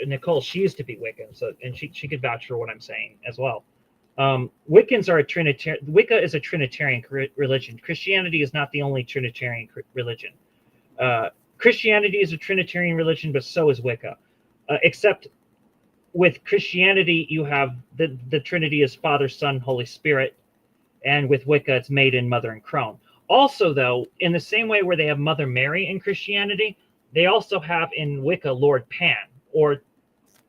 Nicole. She used to be Wiccan, and she could vouch for what I'm saying as well. Wiccans are a Trinitarian. Wicca is a Trinitarian religion. Christianity is not the only Trinitarian religion. Christianity is a Trinitarian religion, but so is Wicca. Except with Christianity, you have the Trinity is Father, Son, Holy Spirit, and with Wicca, it's Maiden, Mother, and Crone. Also, though, in the same way where they have Mother Mary in Christianity, they also have in Wicca Lord Pan, or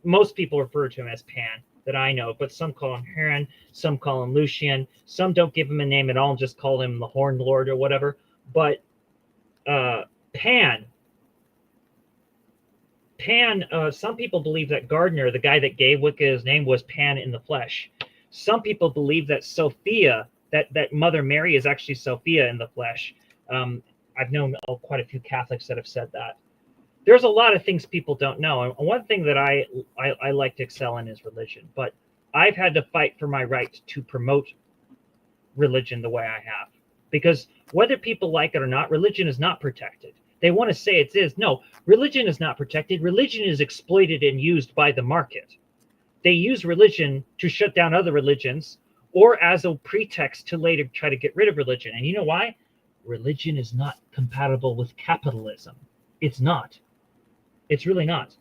most people refer to him as Pan that I know, but some call him Heron, some call him Lucian, some don't give him a name at all and just call him the Horned Lord or whatever. But Pan, some people believe that Gardner, the guy that gave Wicca his name, was Pan in the flesh. Some people believe that Sophia, that Mother Mary is actually Sophia in the flesh. I've known quite a few Catholics that have said that. There's a lot of things people don't know. And one thing that I like to excel in is religion. But I've had to fight for my right to promote religion the way I have. Because whether people like it or not, religion is not protected. They want to say it is. No, religion is not protected. Religion is exploited and used by the market. They use religion to shut down other religions, or as a pretext to later try to get rid of religion. And you know why? Religion is not compatible with capitalism. It's not. It's really not.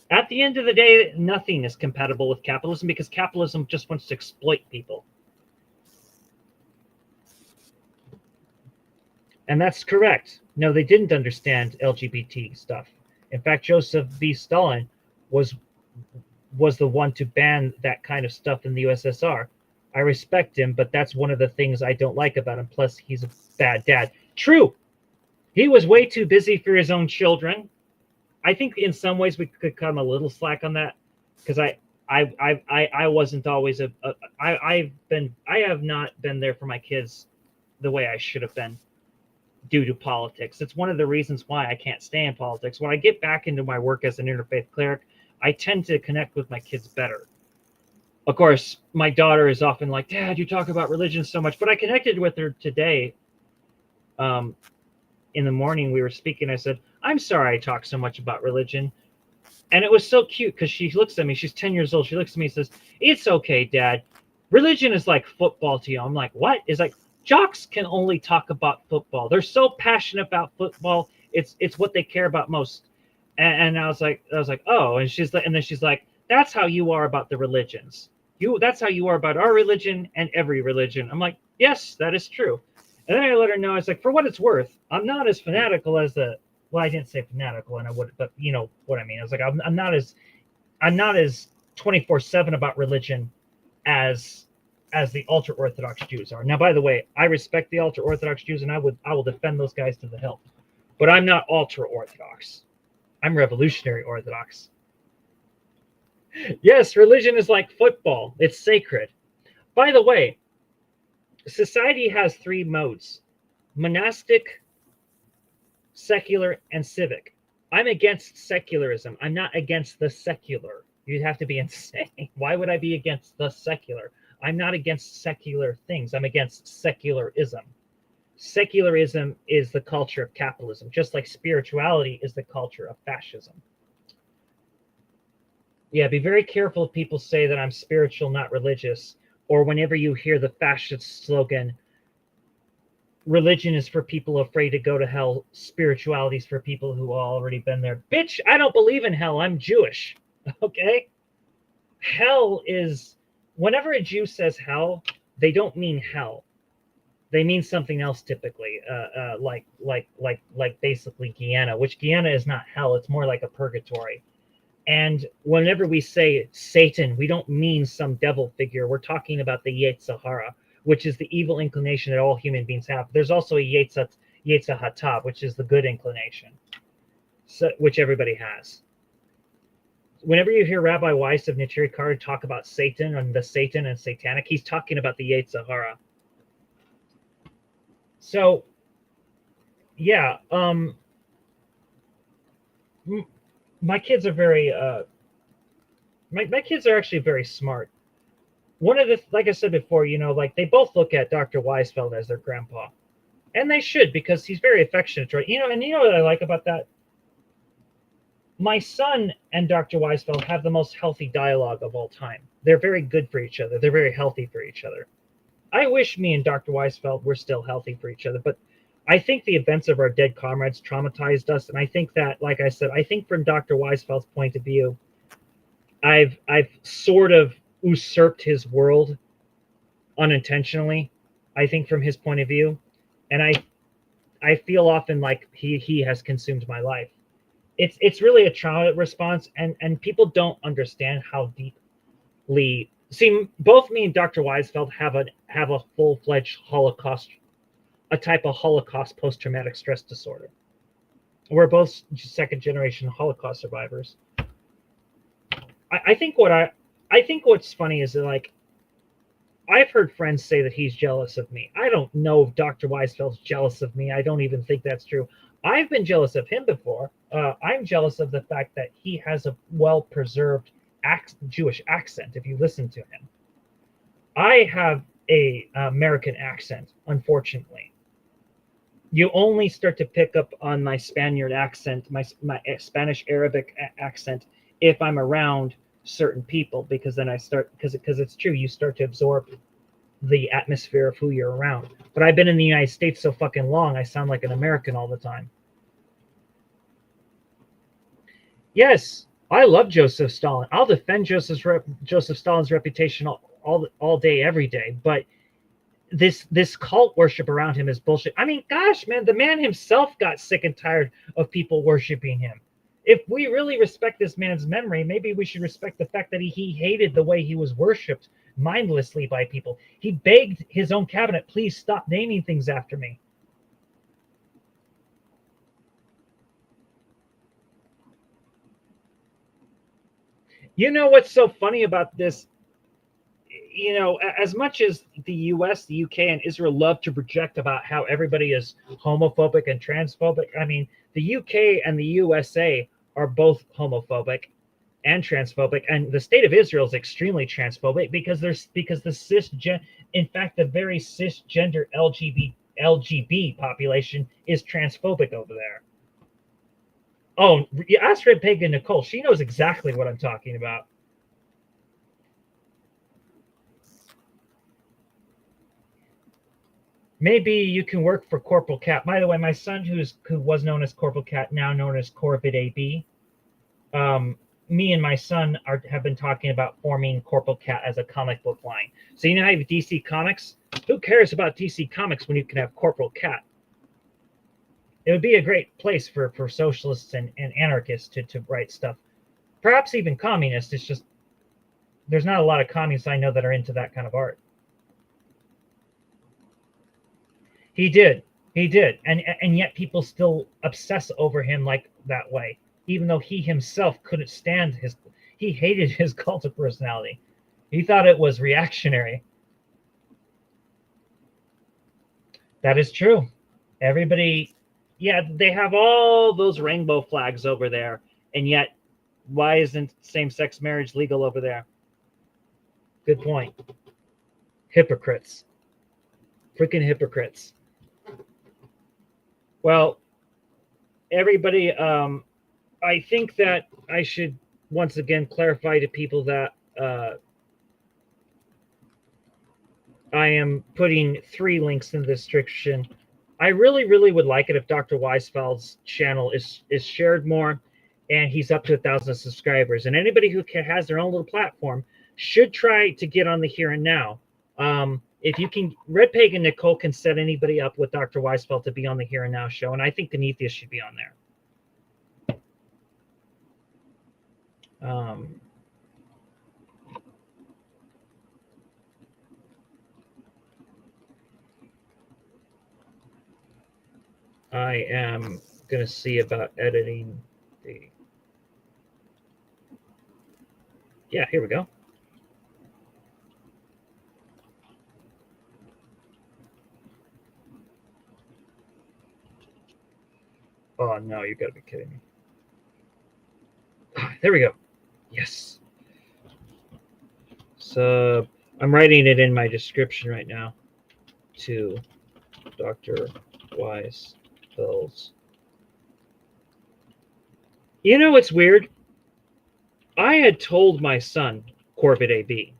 At the end of the day, nothing is compatible with capitalism because capitalism just wants to exploit people. And that's correct. No, they didn't understand LGBT stuff. In fact, Joseph V. Stalin was the one to ban that kind of stuff in the USSR. I respect him, but that's one of the things I don't like about him. Plus, he's a bad dad. True. He was way too busy for his own children. I think in some ways we could cut him a little slack on that because I wasn't always I have not been there for my kids the way I should have been due to politics. It's one of the reasons why I can't stay in politics. When I get back into my work as an interfaith cleric, I tend to connect with my kids better. Of course, my daughter is often like, Dad, you talk about religion so much, but I connected with her today. In the morning, we were speaking. I said, I'm sorry I talk so much about religion. And it was so cute because she looks at me. She's 10 years old. She looks at me and says, it's okay, Dad. Religion is like football to you. I'm like, what? It's like, jocks can only talk about football. They're so passionate about football. It's what they care about most. And I was like, oh. And then she's like, that's how you are about the religions. That's how you are about our religion and every religion. I'm like, yes, that is true. And then I let her know, I was like, for what it's worth, I'm not as fanatical as well, I didn't say fanatical, and I would, but you know what I mean. I was like, I'm not as 24/7 about religion as the ultra Orthodox Jews are. Now, by the way, I respect the ultra Orthodox Jews, and I will defend those guys to the hilt. But I'm not ultra Orthodox. I'm revolutionary Orthodox. Yes, religion is like football. It's sacred. By the way, society has three modes: monastic, secular, and civic. I'm against secularism. I'm not against the secular. You'd have to be insane. Why would I be against the secular? I'm not against secular things. I'm against secularism. Secularism is the culture of capitalism, just like spirituality is the culture of fascism. Yeah, be very careful if people say that I'm spiritual, not religious, or whenever you hear the fascist slogan, religion is for people afraid to go to hell, spirituality is for people who have already been there. Bitch, I don't believe in hell. I'm Jewish. Okay? Hell is, whenever a Jew says hell, they don't mean hell. They mean something else typically, like basically Gehenna, which Gehenna is not hell. It's more like a purgatory. And whenever we say Satan, we don't mean some devil figure. We're talking about the Yetzer Hara, which is the evil inclination that all human beings have. There's also a Yetzer Hatav, which is the good inclination, which everybody has. Whenever you hear Rabbi Weiss of Neturei Karta talk about Satan and the Satan and satanic, he's talking about the Yetzer Hara. So, yeah, my kids are very, my kids are actually very smart. One of the, like I said before, you know, like they both look at Dr. Weisfeld as their grandpa, and they should, because he's very affectionate, right? You know, and you know what I like about that? My son and Dr. Weisfeld have the most healthy dialogue of all time. They're very good for each other. They're very healthy for each other. I wish me and Dr. Weisfeld were still healthy for each other, but I think the events of our dead comrades traumatized us. And I think that, like I said, I think from Dr. Weisfeld's point of view, I've sort of usurped his world unintentionally, I think, from his point of view. And I feel often like he has consumed my life. It's really a trauma response, and people don't understand how deeply. See, both me and Dr. Weisfeld have a full-fledged Holocaust, a type of Holocaust post-traumatic stress disorder. We're both second-generation Holocaust survivors. I think what's funny is that, like, I've heard friends say that he's jealous of me. I don't know if Dr. Weisfeld's jealous of me. I don't even think that's true. I've been jealous of him before. I'm jealous of the fact that he has a well-preserved Jewish accent, if you listen to him. I have a American accent, unfortunately. You only start to pick up on my Spaniard accent, my Spanish Arabic accent, if I'm around certain people, because then I start, because it's true, you start to absorb the atmosphere of who you're around. But I've been in the United States so fucking long, I sound like an American all the time. Yes, I love Joseph Stalin. I'll defend Joseph Stalin's reputation all day, every day. But this cult worship around him is bullshit. I mean, gosh, man, the man himself got sick and tired of people worshiping him. If we really respect this man's memory, maybe we should respect the fact that he hated the way he was worshipped mindlessly by people. He begged his own cabinet, please stop naming things after me. You know what's so funny about this? You know, as much as the US, the UK, and Israel love to project about how everybody is homophobic and transphobic, I mean, the UK and the USA are both homophobic and transphobic, and the state of Israel is extremely transphobic because the in fact, the very cisgender LGB population is transphobic over there. Oh, ask Red Pig and Nicole. She knows exactly what I'm talking about. Maybe you can work for Corporal Cat. By the way, my son, who was known as Corporal Cat, now known as Corvid AB, me and my son have been talking about forming Corporal Cat as a comic book line. So you know how you have DC Comics? Who cares about DC Comics when you can have Corporal Cat? It would be a great place for socialists and anarchists to write stuff. Perhaps even communists. It's just there's not a lot of communists I know that are into that kind of art. He did. He did. And yet people still obsess over him like that way, even though he himself couldn't stand he hated his cult of personality. He thought it was reactionary. That is true. Everybody, yeah, they have all those rainbow flags over there, and yet why isn't same-sex marriage legal over there? Good point. Hypocrites. Freaking hypocrites. Well, everybody, I think that I should once again clarify to people that I am putting 3 links in the description. I really, really would like it if Dr. Weisfeld's channel is shared more, and he's up to 1,000 subscribers. And anybody who has their own little platform should try to get on the here and now. If you can, Red Pig and Nicole can set anybody up with Dr. Weisfeld to be on the Here and Now show, and I think Denetheus should be on there. I am going to see about editing the... Yeah, here we go. Oh, no, you got to be kidding me. There we go. Yes. So I'm writing it in my description right now to Dr. Weisfeld's. You know what's weird? I had told my son, Corbett AB,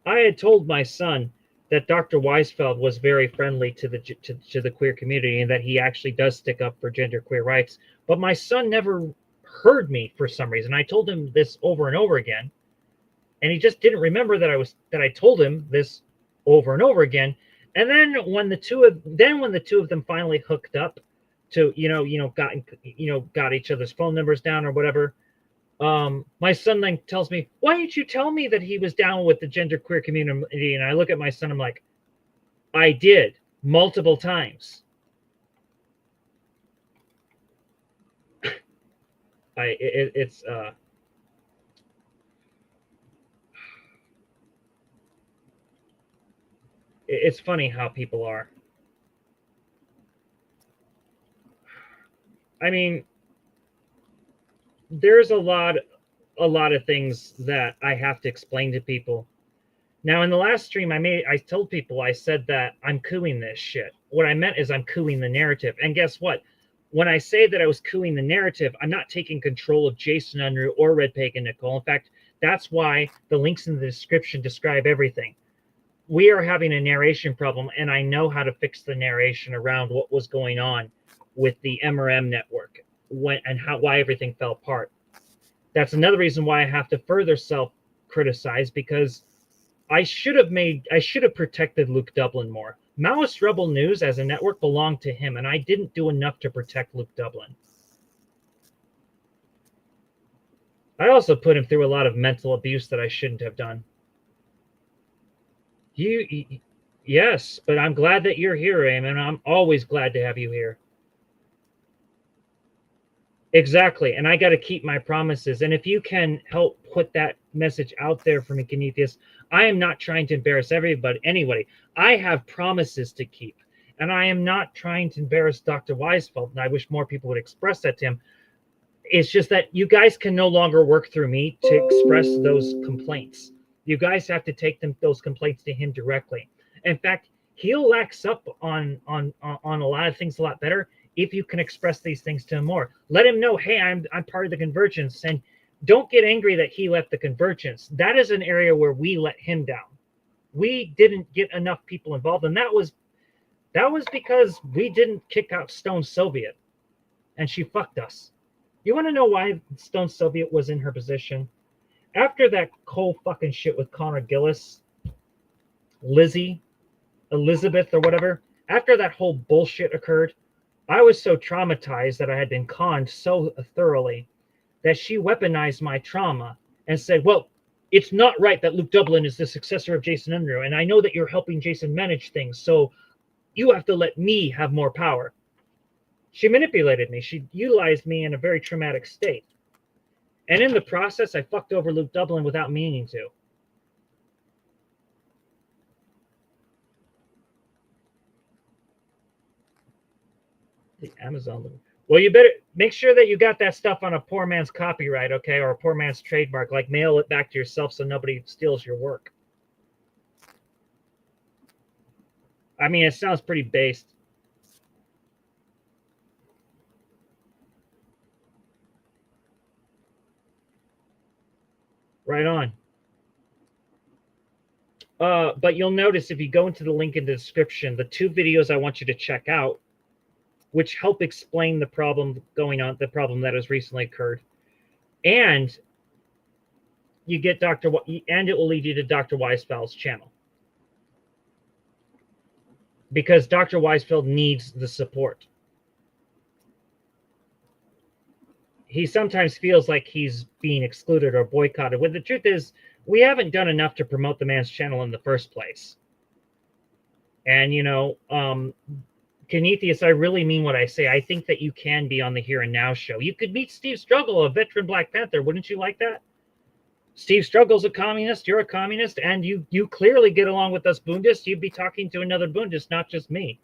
I had told my son that Dr. Weisfeld was very friendly to the queer community and that he actually does stick up for genderqueer rights. But my son never heard me for some reason. I told him this over and over again, and he just didn't remember that I told him this over and over again. And then when the two of them finally hooked up to got each other's phone numbers down or whatever, my son then tells me, why didn't you tell me that he was down with the genderqueer community? And I look at my son, I'm like, I did multiple times. It's funny how people are. I mean, there's a lot of things that I have to explain to people. Now, in the last stream I told people, I said that I'm cooing this shit. What I meant is I'm cooing the narrative. And guess what? When I say that I was cooing the narrative, I'm not taking control of Jason Unruh or Red Pig and Nicole. In fact, that's why the links in the description describe everything. we are having a narration problem, and I know how to fix the narration around what was going on with the MRM network and why everything fell apart. That's another reason why I have to further self-criticize, because I should have protected Luke Dublin more. Maoist Rebel News as a network belonged to him, and I didn't do enough to protect Luke Dublin. I also put him through a lot of mental abuse that I shouldn't have done. Yes, but I'm glad that you're here, Eamon. I'm always glad to have you here. Exactly, and I got to keep my promises. And if you can help put that message out there for me, Kenethius, I am not trying to embarrass anybody. I have promises to keep, and I am not trying to embarrass Dr. Weisfeld, and I wish more people would express that to him. It's just that you guys can no longer work through me to express those complaints. You guys have to take those complaints to him directly. In fact, he'll lax up on a lot of things a lot better if you can express these things to him more. Let him know, hey, I'm part of the convergence, and don't get angry that he left the convergence. That is an area where we let him down. We didn't get enough people involved, and that was because we didn't kick out Stone Soviet, and she fucked us. You want to know why Stone Soviet was in her position? After that whole fucking shit with Connor Gillis, Lizzie, Elizabeth, or whatever, after that whole bullshit occurred, I was so traumatized that I had been conned so thoroughly that she weaponized my trauma and said, well, it's not right that Luke Dublin is the successor of Jason Unruh, and I know that you're helping Jason manage things, so you have to let me have more power. She manipulated me. She utilized me in a very traumatic state. And in the process, I fucked over Luke Dublin without meaning to. The Amazon. Well, you better make sure that you got that stuff on a poor man's copyright, okay, or a poor man's trademark. Like, mail it back to yourself so nobody steals your work. I mean, it sounds pretty based. Right on. But you'll notice if you go into the link in the description, the 2 videos I want you to check out, which help explain the problem going on, the problem that has recently occurred, and you get and it will lead you to Dr. Weisfeld's channel, because Dr. Weisfeld needs the support. He sometimes feels like he's being excluded or boycotted, when the truth is we haven't done enough to promote the man's channel in the first place. And Kenethius, I really mean what I say. I think that you can be on the Here and Now show. You could meet Steve Struggle, a veteran Black Panther. Wouldn't you like that? Steve Struggle's a communist. You're a communist, and you clearly get along with us Bundists. You'd be talking to another Bundist, not just me.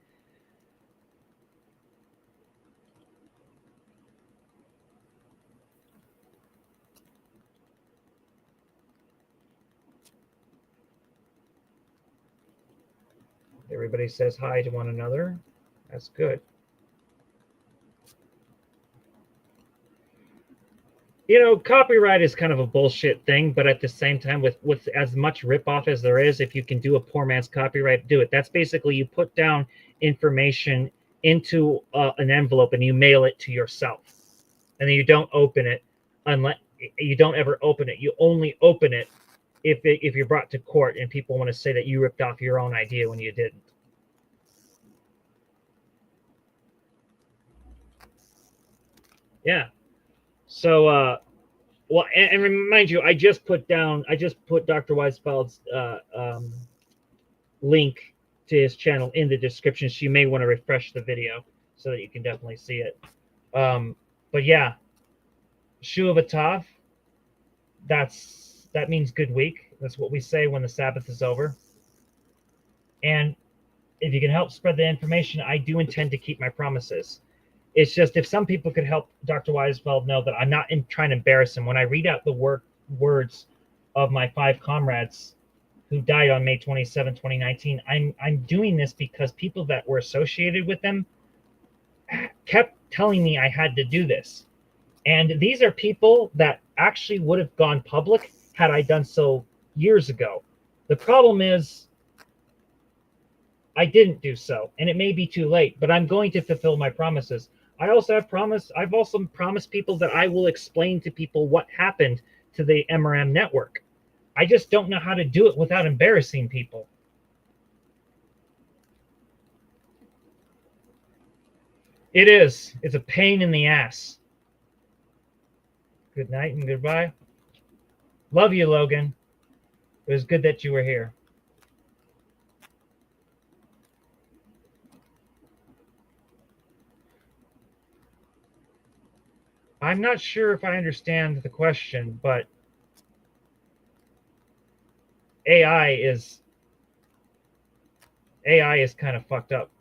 Everybody says hi to one another. That's good. Copyright is kind of a bullshit thing, but at the same time, with as much ripoff as there is, if you can do a poor man's copyright, do it. That's basically you put down information into an envelope and you mail it to yourself, and then you don't open it unless you don't ever open it. You only open it if you're brought to court and people want to say that you ripped off your own idea when you didn't. Yeah. So, well, and remind you, I just put Dr. Weisfeld's link to his channel in the description, so you may want to refresh the video so that you can definitely see it. But yeah, Shavua Tov, that means good week. That's what we say when the Sabbath is over. And if you can help spread the information, I do intend to keep my promises. It's just if some people could help Dr. Weisfeld know that I'm not trying to embarrass him. When I read out the words of my 5 comrades who died on May 27, 2019, I'm doing this because people that were associated with them kept telling me I had to do this. And these are people that actually would have gone public had I done so years ago. The problem is I didn't do so, and it may be too late, but I'm going to fulfill my promises. I've also promised people that I will explain to people what happened to the MRM network. I just don't know how to do it without embarrassing people. It is. It's a pain in the ass. Good night and goodbye. Love you, Logan. It was good that you were here. I'm not sure if I understand the question, but AI is AI is kind of fucked up.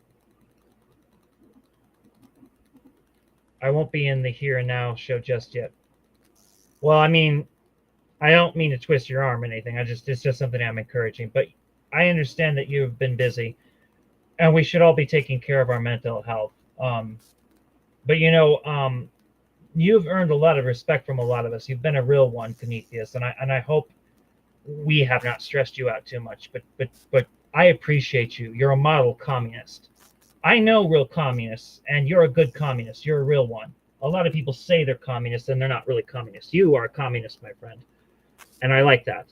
I won't be in the here and now show just yet. Well, I mean, I don't mean to twist your arm or anything. It's just something I'm encouraging. But I understand that you've been busy, and we should all be taking care of our mental health. But you've earned a lot of respect from a lot of us. You've been a real one, Prometheus, and I hope we have not stressed you out too much. But I appreciate you. You're a model communist. I know real communists, and you're a good communist. You're a real one. A lot of people say they're communists, and they're not really communists. You are a communist, my friend, and I like that.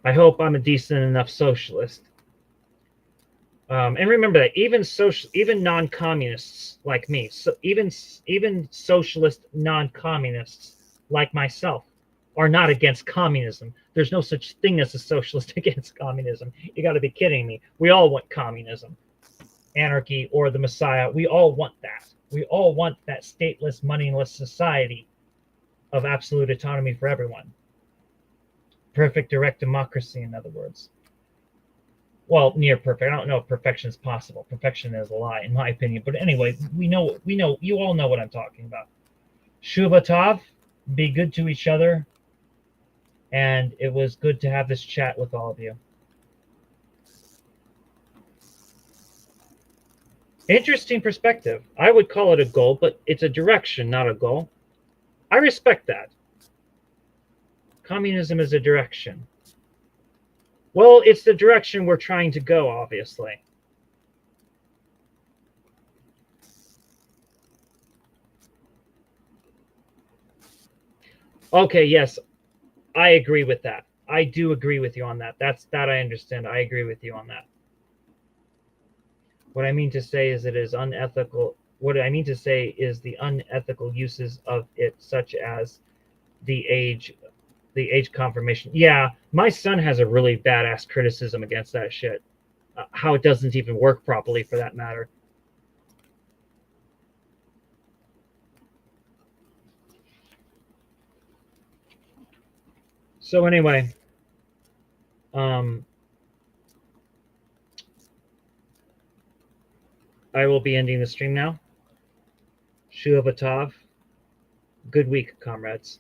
I hope I'm a decent enough socialist. And remember that even non-communists like me, so even socialist non-communists like myself, are not against communism. There's no such thing as a socialist against communism. You got to be kidding me. We all want communism, anarchy, or the Messiah. We all want that. We all want that stateless, moneyless society of absolute autonomy for everyone. Perfect direct democracy, in other words. Well, near perfect. I don't know if perfection is possible. Perfection is a lie, in my opinion. But anyway, we know. You all know what I'm talking about. Shavua Tov, be good to each other, and it was good to have this chat with all of you. Interesting perspective. I would call it a goal, but it's a direction, not a goal. I respect that. Communism is a direction. Well, it's the direction we're trying to go, obviously. Okay, yes, I agree with that. I do agree with you on that. That I understand. I agree with you on that. What I mean to say is it is unethical. What I mean to say is the unethical uses of it, such as the age the age confirmation. Yeah, my son has a really badass criticism against that shit. How it doesn't even work properly, for that matter. So anyway, um, I will be ending the stream now. Shuavatov. Good week, comrades.